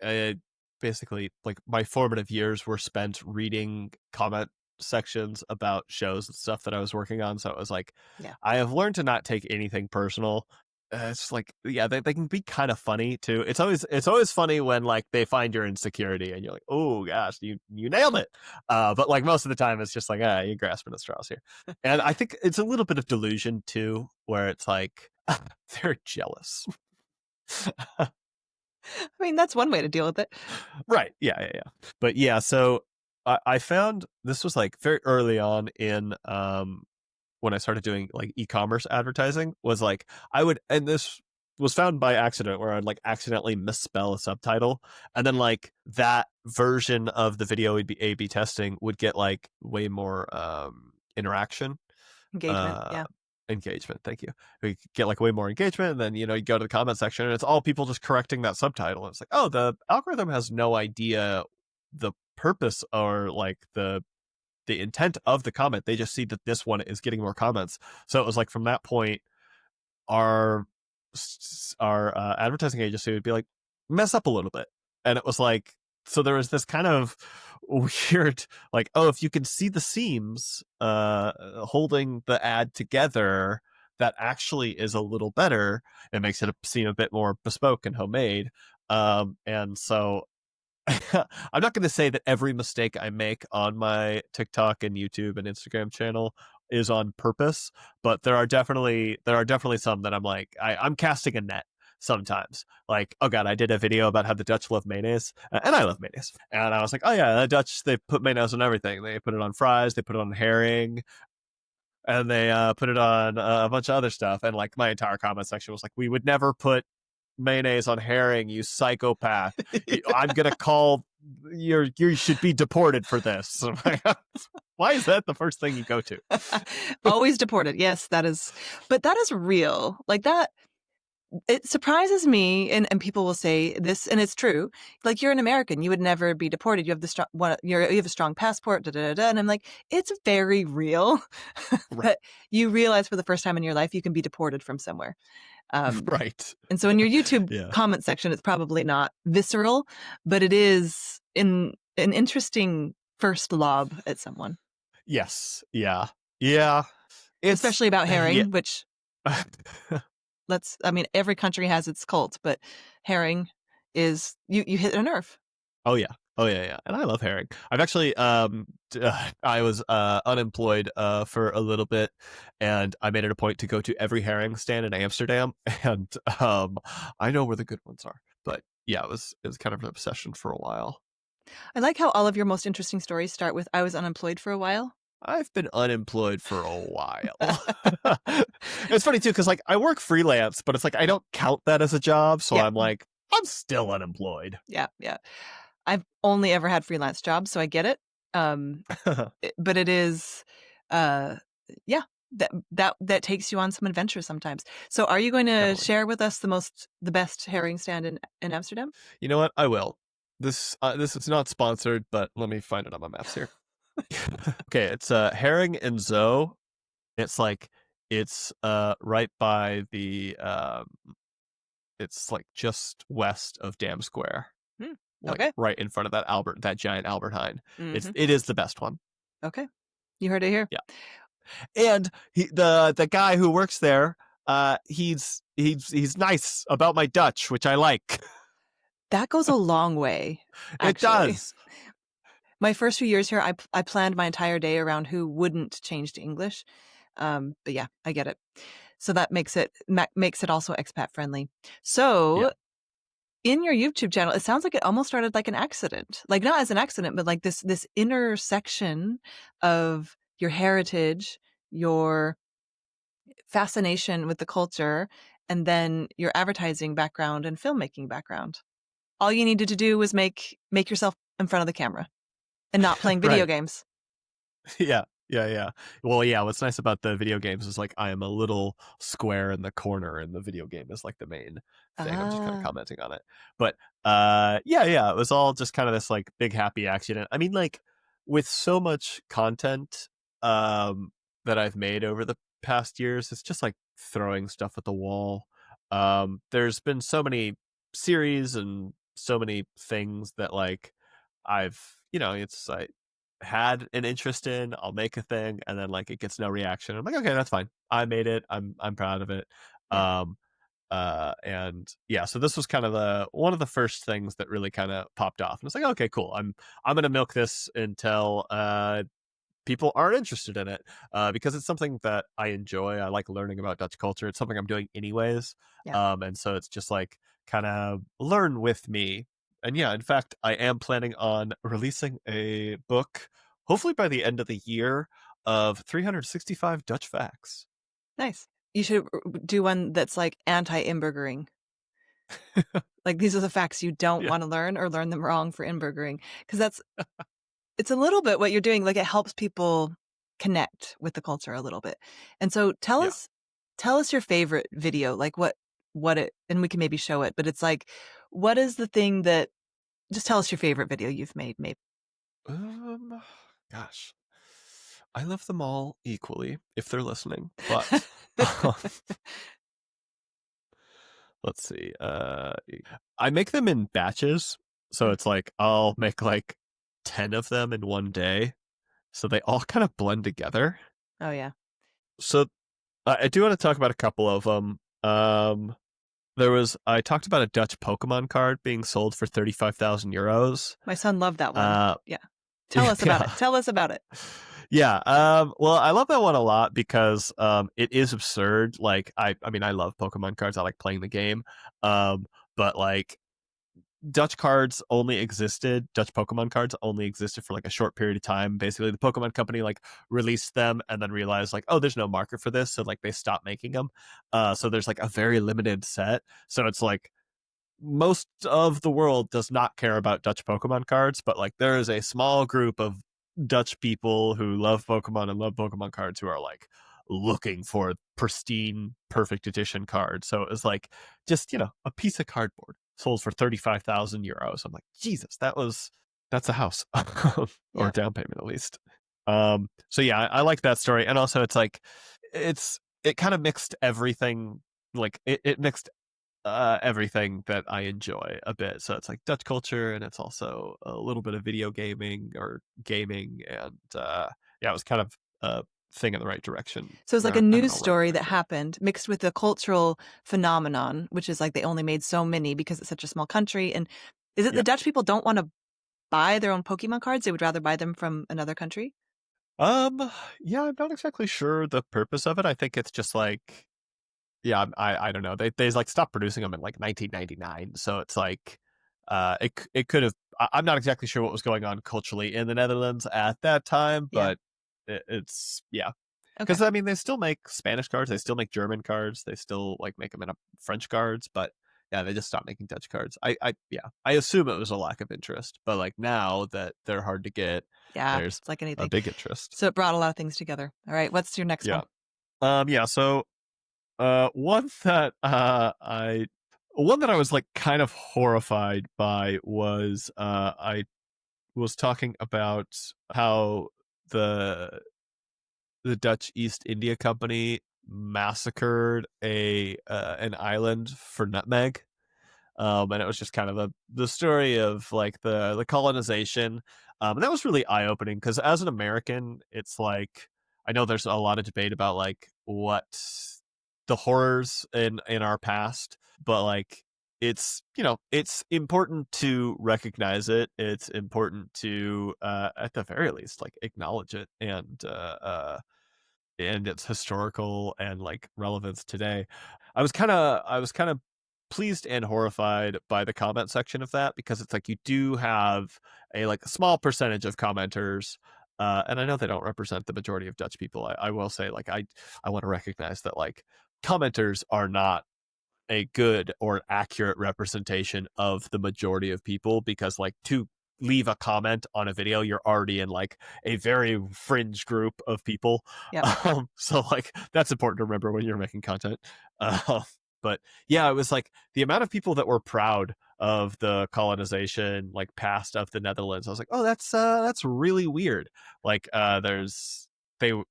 basically, like my formative years were spent reading comment sections about shows and stuff that I was working on. So it was like, Yeah. I have learned to not take anything personal. It's like, yeah, they can be kind of funny too. It's always funny when like they find your insecurity and you're like, oh gosh, you nailed it. But like most of the time, it's just like, you're grasping at straws here. And I think it's a little bit of delusion too, where it's like they're jealous. I mean, that's one way to deal with it. Right. Yeah. But yeah, so I found this was like very early on in when I started doing like e-commerce advertising, was like and this was found by accident, where I'd like accidentally misspell a subtitle, and then like that version of the video we'd be A/B testing would get like way more interaction. Engagement. Engagement, thank you. We get like way more engagement, and then you go to the comment section and it's all people just correcting that subtitle. And it's like, oh, the algorithm has no idea the purpose or like the intent of the comment. They just see that this one is getting more comments. So it was like, from that point, our advertising agency would be like, mess up a little bit. And it was like, so there was this kind of weird, like, oh, if you can see the seams holding the ad together, that actually is a little better. It makes it seem a bit more bespoke and homemade. And so I'm not going to say that every mistake I make on my TikTok and YouTube and Instagram channel is on purpose, but there are definitely some that I'm like, I'm casting a net sometimes. Like, oh god, I did a video about how the Dutch love mayonnaise, and I love mayonnaise, and I was like, oh yeah, the Dutch, they put mayonnaise on everything. They put it on fries, they put it on herring, and they put it on a bunch of other stuff. And like my entire comment section was like, we would never put mayonnaise on herring, you psychopath. I'm gonna call you should be deported for this. Why is that the first thing you go to? Always deported. Yes, that is real. Like that, it surprises me, and people will say this, and it's true. Like, you're an American, you would never be deported. You have you have a strong passport, da, da, da, da. And I'm like, it's very real. But you realize for the first time in your life you can be deported from somewhere. Right. And so in your YouTube comment section, it's probably not visceral, but it is an interesting first lob at someone. Yes. Yeah. Especially about herring, which every country has its cult, but herring is, you hit a nerve. Oh yeah. And I love herring. I've actually I was unemployed for a little bit, and I made it a point to go to every herring stand in Amsterdam, and I know where the good ones are. But yeah, it was kind of an obsession for a while. I like how all of your most interesting stories start with, I was unemployed for a while. I've been unemployed for a while. It's funny too, because like I work freelance, but it's like I don't count that as a job, so I'm like, I'm still unemployed. Yeah. I've only ever had freelance jobs, so I get it. But it is, that takes you on some adventures sometimes. So are you going to share with us the best herring stand in Amsterdam? You know what? I will. This is not sponsored, but let me find it on my maps here. Okay, it's Haring Zo. It's like right by the it's like just west of Dam Square. Like right in front of that giant Albert Heijn. Mm-hmm. It is the best one. Okay. You heard it here. Yeah. And the guy who works there, he's nice about my Dutch, which I like. That goes a long way. Actually. It does. My first few years here, I planned my entire day around who wouldn't change to English. But yeah, I get it. So that makes it also expat friendly. So in your YouTube channel, it sounds like it almost started like an accident. Like, not as an accident, but like this intersection of your heritage, your fascination with the culture, and then your advertising background and filmmaking background. All you needed to do was make yourself in front of the camera and not playing video games. Yeah. Well, yeah, what's nice about the video games is like I am a little square in the corner, and the video game is like the main thing. I'm just kind of commenting on it. But it was all just kind of this like big happy accident. I mean, like with so much content that I've made over the past years, it's just like throwing stuff at the wall. There's been so many series and so many things that like I've, it's like had an interest in, I'll make a thing, and then like it gets no reaction. I'm like, okay, that's fine. I made it. I'm proud of it. Yeah. And yeah, so this was kind of one of the first things that really kind of popped off. And it's like, okay, cool. I'm gonna milk this until people aren't interested in it, because it's something that I enjoy. I like learning about Dutch culture. It's something I'm doing anyways. Yeah. And so it's just like kind of learn with me. And yeah, in fact, I am planning on releasing a book, hopefully by the end of the year, of 365 Dutch facts. Nice. You should do one that's like anti-inburgering. Like, these are the facts you don't Yeah. want to learn, or learn them wrong for inburgering. Because it's a little bit what you're doing. Like, it helps people connect with the culture a little bit. And so tell Yeah. us your favorite video, like what it, and we can maybe show it, but it's like, what is the thing that, just tell us your favorite video you've made, maybe. Gosh, I love them all equally if they're listening, but let's see. I make them in batches, so it's like I'll make like 10 of them in one day, so they all kind of blend together. Oh yeah. So I do want to talk about a couple of them. I talked about a Dutch Pokémon card being sold for 35,000 euros. My son loved that one. Yeah. Tell us yeah. about it. Tell us about it. Yeah. Well, I love that one a lot because it is absurd. Like I mean, I love Pokemon cards. I like playing the game. But like Dutch Pokemon cards only existed for like a short period of time. Basically, the Pokemon company like released them and then realized like, oh, there's no market for this, so like they stopped making them. So there's like a very limited set. So it's like most of the world does not care about Dutch Pokemon cards, but like there is a small group of Dutch people who love Pokemon and love Pokemon cards who are like looking for pristine, perfect edition cards. So it was like just, a piece of cardboard sold for 35,000 euros. I'm like, Jesus, that's a house or a down payment at least. So yeah, I like that story. And also it's like, it kind of mixed everything. Like it mixed everything that I enjoy a bit. So it's like Dutch culture, and it's also a little bit of video gaming or gaming, and yeah, it was kind of a thing in the right direction. So it's like or a in the news right story that direction. happened mixed with a cultural phenomenon, which is like they only made so many because it's such a small country. And is it the Yeah. Dutch people don't want to buy their own Pokemon cards? They would rather buy them from another country? Yeah, I'm not exactly sure the purpose of it. I think it's just like, yeah, I don't know. They like stopped producing them in like 1999, so it's like it could have. I'm not exactly sure what was going on culturally in the Netherlands at that time, Yeah. but it's yeah. Okay. Because I mean, they still make Spanish cards, they still make German cards, they still like make them in French cards, but yeah, they just stopped making Dutch cards. I assume it was a lack of interest, but like now that they're hard to get, Yeah, there's it's like a anything. big interest. So it brought a lot of things together. All right, what's your next Yeah. one? Yeah. So one that one that I was like kind of horrified by was I was talking about how the Dutch East India Company massacred an island for nutmeg. And it was just kind of the story of like the colonization. And that was really eye opening because as an American, it's like I know there's a lot of debate about like what the horrors in our past, but like it's important to recognize it. It's important to at the very least like acknowledge it and its historical and like relevance today. I was kind of pleased and horrified by the comment section of that because it's like you do have a like a small percentage of commenters, and I know they don't represent the majority of Dutch people. I will say like I want to recognize that like commenters are not a good or accurate representation of the majority of people because like to leave a comment on a video you're already in like a very fringe group of people. Yep. So like that's important to remember when you're making content. But yeah, it was like the amount of people that were proud of the colonization like past of the Netherlands. I was like, oh, that's really weird. Like there's the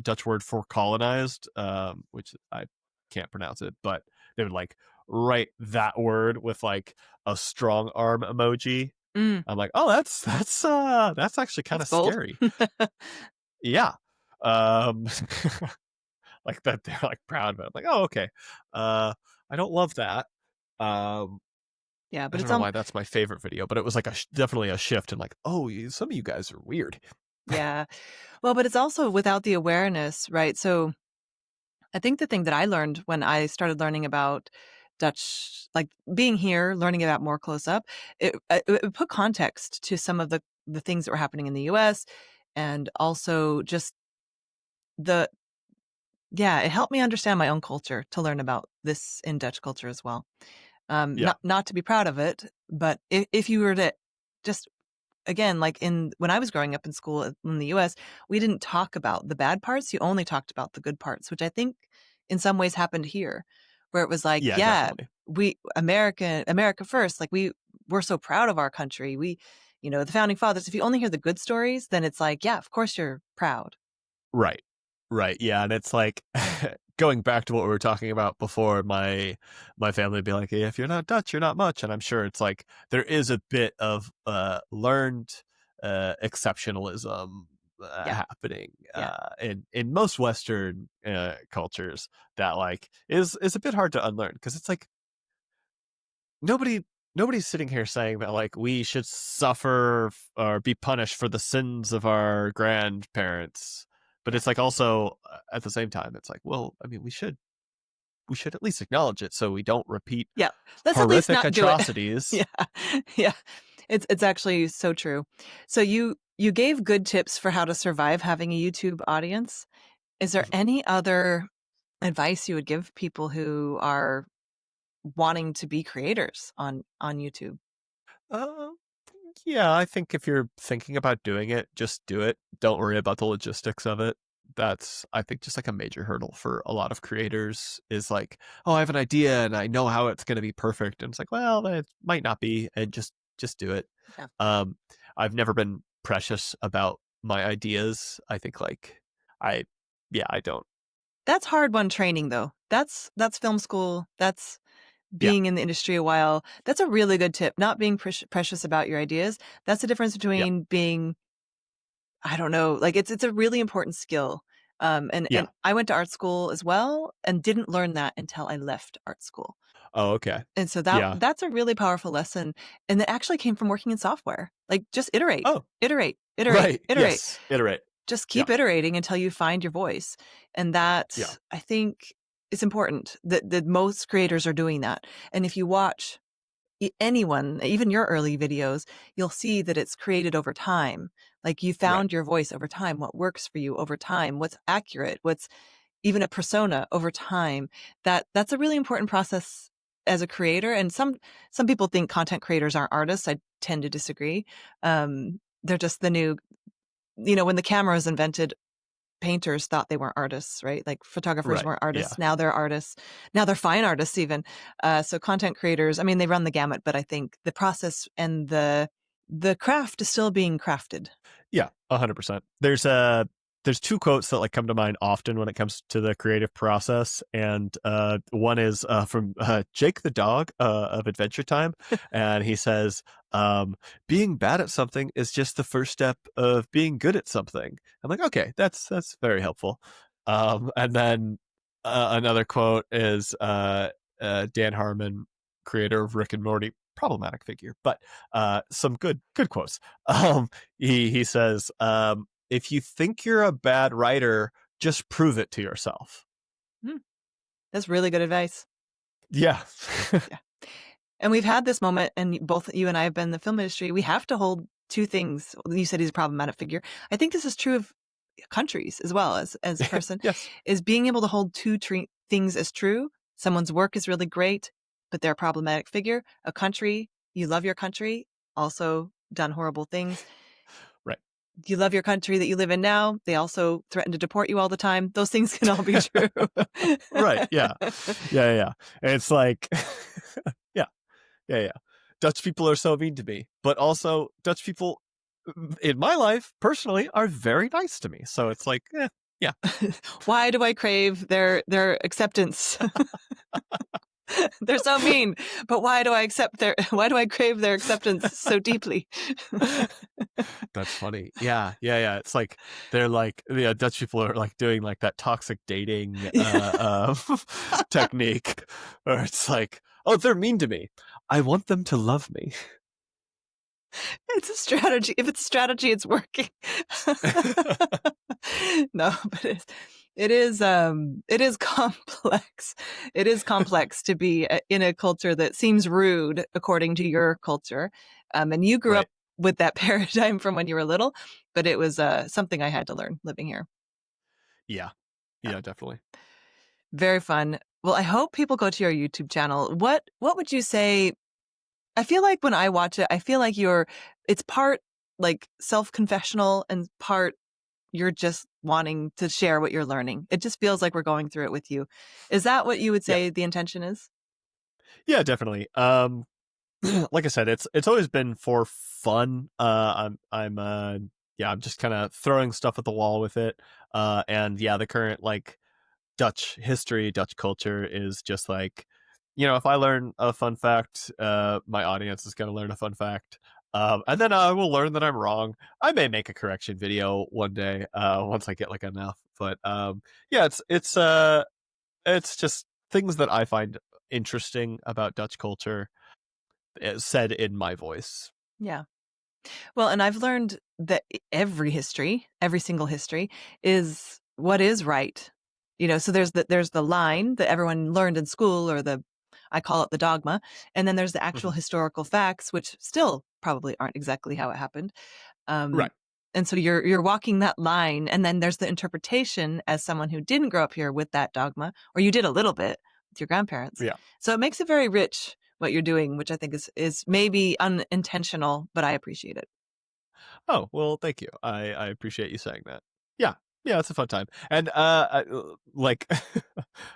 Dutch word for colonized, which I can't pronounce it, but they would like write that word with like a strong arm emoji I'm like, oh, that's actually kind of That's bold. scary. Yeah. Um, like that they're like proud of it. I'm like, oh, okay. I don't love that. Yeah, I but don't it's know why that's my favorite video, but it was like definitely a shift in like, oh, some of you guys are weird. yeah. Well, but it's also without the awareness, right? So I think the thing that I learned when I started learning about Dutch, like being here, learning about more close up, it put context to some of the things that were happening in the U.S. and also just the it helped me understand my own culture to learn about this in Dutch culture as well. Yeah. Not to be proud of it, but if you were to just again, like when I was growing up in school in the US, we didn't talk about the bad parts. You only talked about the good parts, which I think in some ways happened here, where it was like, Yeah, yeah, definitely. we America first. Like we're so proud of our country. The founding fathers. If you only hear the good stories, then it's like, yeah, of course you're proud. Right. Right. Yeah. And it's like going back to what we were talking about before, my family would be like, hey, if you're not Dutch, you're not much. And I'm sure it's like there is a bit of learned exceptionalism Yeah, happening yeah, in most Western cultures that like is a bit hard to unlearn, because it's like nobody's sitting here saying that like we should suffer or be punished for the sins of our grandparents, but yeah, it's like also at the same time it's like, well, I mean, we should at least acknowledge it so we don't repeat yeah. Let's at least horrific not do it. atrocities. Yeah, yeah. It's actually so true. So you gave good tips for how to survive having a YouTube audience. Is there any other advice you would give people who are wanting to be creators on YouTube? uh, yeah, I think if you're thinking about doing it, just do it. Don't worry about the logistics of it. That's, I think, just like a major hurdle for a lot of creators is like, oh, I have an idea and I know how it's going to be perfect. And it's like, well, it might not be, and just do it. Yeah. Um, I've never been precious about my ideas. I think like I don't. That's hard one training though. That's film school. That's Yeah. being in the industry a while. That's a really good tip. Not being precious about your ideas. That's the difference Yeah. between being, I don't know, like it's a really important skill. And Yeah. I went to art school as well and didn't learn that until I left art school. Oh, okay. And so Yeah. that's a really powerful lesson. And that actually came from working in software. Like just iterate, Oh, iterate, iterate, right. iterate. Yes. Iterate. Just Yeah. keep iterating until you find your voice. And that Yeah. I think is important that most creators are doing that. And if you watch anyone, even your early videos, you'll see that it's created over time. Like you Right. found your voice over time, what works for you over time, what's accurate, what's even a persona over time. That's a really important process as a creator. And some people think content creators aren't artists. I tend to disagree. They're just the new, when the camera was invented, painters thought they weren't artists, right? Like photographers Right. weren't Yeah. artists. Now they're artists. Now they're fine artists even. So content creators, I mean, they run the gamut, but I think the process and the craft is still being crafted. Yeah, 100%. There's two quotes that like come to mind often when it comes to the creative process, and one is from Jake the dog of Adventure Time, and he says, "Being bad at something is just the first step of being good at something." I'm like, okay, that's very helpful. And then another quote is Dan Harmon, creator of Rick and Morty, problematic figure, but some good quotes. He says, if you think you're a bad writer, just prove it to yourself. That's really good advice. Yeah. Yeah. And we've had this moment, and both you and I have been in the film industry. We have to hold two things. You said he's a problematic figure. I think this is true of countries as well as a person. Yes. Is being able to hold two things as true. Someone's work is really great, but they're a problematic figure. A country, you love your country, also done horrible things. Right. You love your country that you live in now. They also threaten to deport you all the time. Those things can all be true. Right. Yeah. Yeah. And it's like, yeah. Dutch people are so mean to me, but also Dutch people in my life personally are very nice to me. So it's like, yeah. Why do I crave their acceptance? They're so mean, but why do I crave their acceptance so deeply? That's funny. Yeah. It's like they're like Dutch people are like doing like that toxic dating technique, where it's like, oh, they're mean to me. I want them to love me. It's a strategy. If it's a strategy, it's working. No, but it is complex. It is complex to be in a culture that seems rude according to your culture. And you grew up with that paradigm from when you were little, but it was something I had to learn living here. Yeah, definitely. Very fun. Well, I hope people go to your YouTube channel. What would you say? I feel like when I watch it, I feel like it's part like self-confessional and part you're just wanting to share what you're learning. It just feels like we're going through it with you. Is that what you would say the intention is? Yeah, definitely. Like I said, it's always been for fun. I'm just kind of throwing stuff at the wall with it. And yeah, the current like Dutch history, Dutch culture is just like, if I learn a fun fact, my audience is going to learn a fun fact. And then I will learn that I'm wrong. I may make a correction video one day, once I get like enough. But it's just things that I find interesting about Dutch culture, said in my voice. Yeah. Well, and I've learned that every single history is what is right. So there's the line that everyone learned in school, or I call it the dogma. And then there's the actual historical facts, which still probably aren't exactly how it happened. Right. And so you're walking that line, and then there's the interpretation as someone who didn't grow up here with that dogma, or you did a little bit with your grandparents. Yeah. So it makes it very rich what you're doing, which I think is maybe unintentional, but I appreciate it. Oh, well, thank you. I appreciate you saying that. Yeah, it's a fun time. And like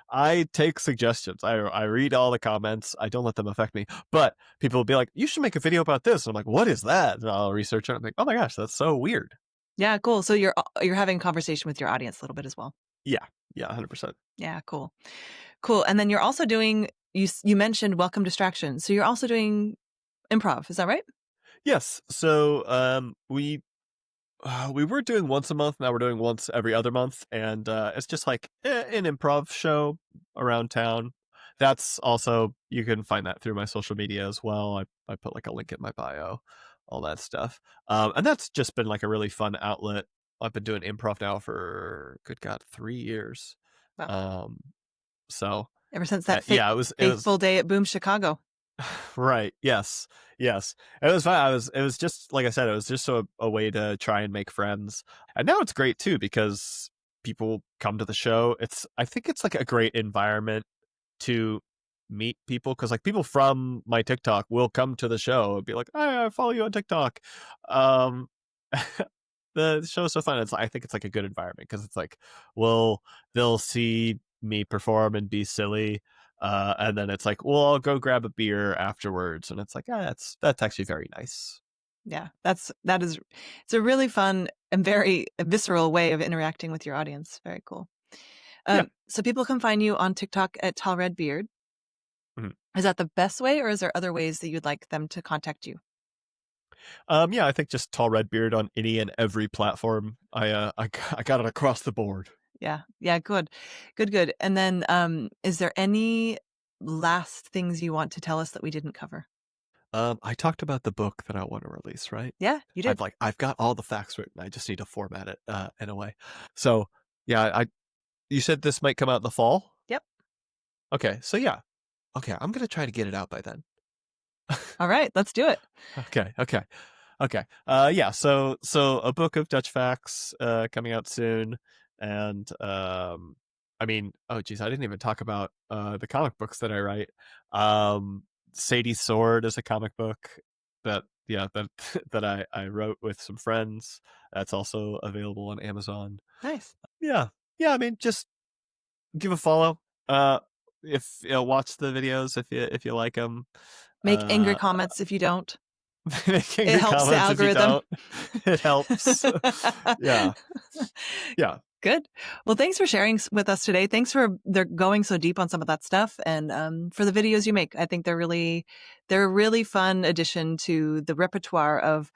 I take suggestions. I read all the comments. I don't let them affect me. But people will be like, "You should make a video about this." And I'm like, "What is that?" And I'll research it. I'm like, "Oh my gosh, that's so weird." Yeah, cool. So you're having a conversation with your audience a little bit as well. Yeah, 100%. Yeah, cool. And then you're also doing, you mentioned welcome distractions. So you're also doing improv. Is that right? Yes. So we were doing once a month. Now we're doing once every other month, and it's just like an improv show around town. That's also, you can find that through my social media as well. I put like a link in my bio, all that stuff. And that's just been like a really fun outlet. I've been doing improv now for, good God, 3 years. Wow. So ever since that fateful day at Boom Chicago. Right. Yes. It was fun. It was just, like I said, it was just a way to try and make friends. And now it's great too, because people come to the show. I think it's like a great environment to meet people, because like people from my TikTok will come to the show and be like, "Hey, I follow you on TikTok." The show is so fun. I think it's like a good environment, because it's like, they'll see me perform and be silly. And then it's like, well, I'll go grab a beer afterwards, and it's like, that's actually very nice. Yeah, it's a really fun and very visceral way of interacting with your audience. Very cool. So people can find you on TikTok at TallRedBeard. Is that the best way, or is there other ways that you'd like them to contact you? Yeah, I think just TallRedBeard on any and every platform. I got it across the board. Yeah, good. And then is there any last things you want to tell us that we didn't cover? I talked about the book that I want to release, right? Yeah, you did. I've got all the facts written. I just need to format it in a way. So yeah, you said this might come out in the fall? Yep. Okay, so yeah. Okay, I'm gonna try to get it out by then. All right, let's do it. Okay. Yeah, so a book of Dutch facts coming out soon. And I mean, oh geez, I didn't even talk about the comic books that I write. Sadie Sword is a comic book that I wrote with some friends. That's also available on Amazon. Nice. Yeah, I mean, just give a follow. If watch the videos if you like them. Make angry comments if you don't. It helps the algorithm. It helps. Yeah. Good. Well, thanks for sharing with us today. Thanks for going so deep on some of that stuff, and for the videos you make. I think they're a really fun addition to the repertoire of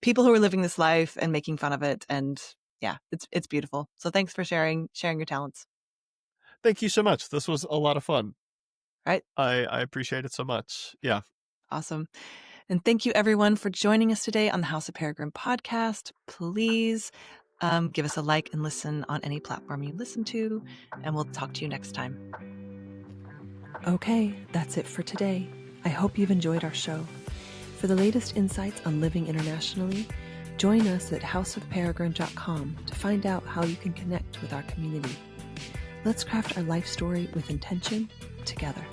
people who are living this life and making fun of it. And yeah, it's beautiful. So thanks for sharing your talents. Thank you so much. This was a lot of fun. Right. I appreciate it so much. Yeah. Awesome. And thank you everyone for joining us today on the House of Peregrine podcast. Please give us a like and listen on any platform you listen to, and we'll talk to you next time. Okay, that's it for today. I hope you've enjoyed our show. For the latest insights on living internationally, join us at houseofperegrine.com to find out how you can connect with our community. Let's craft our life story with intention together.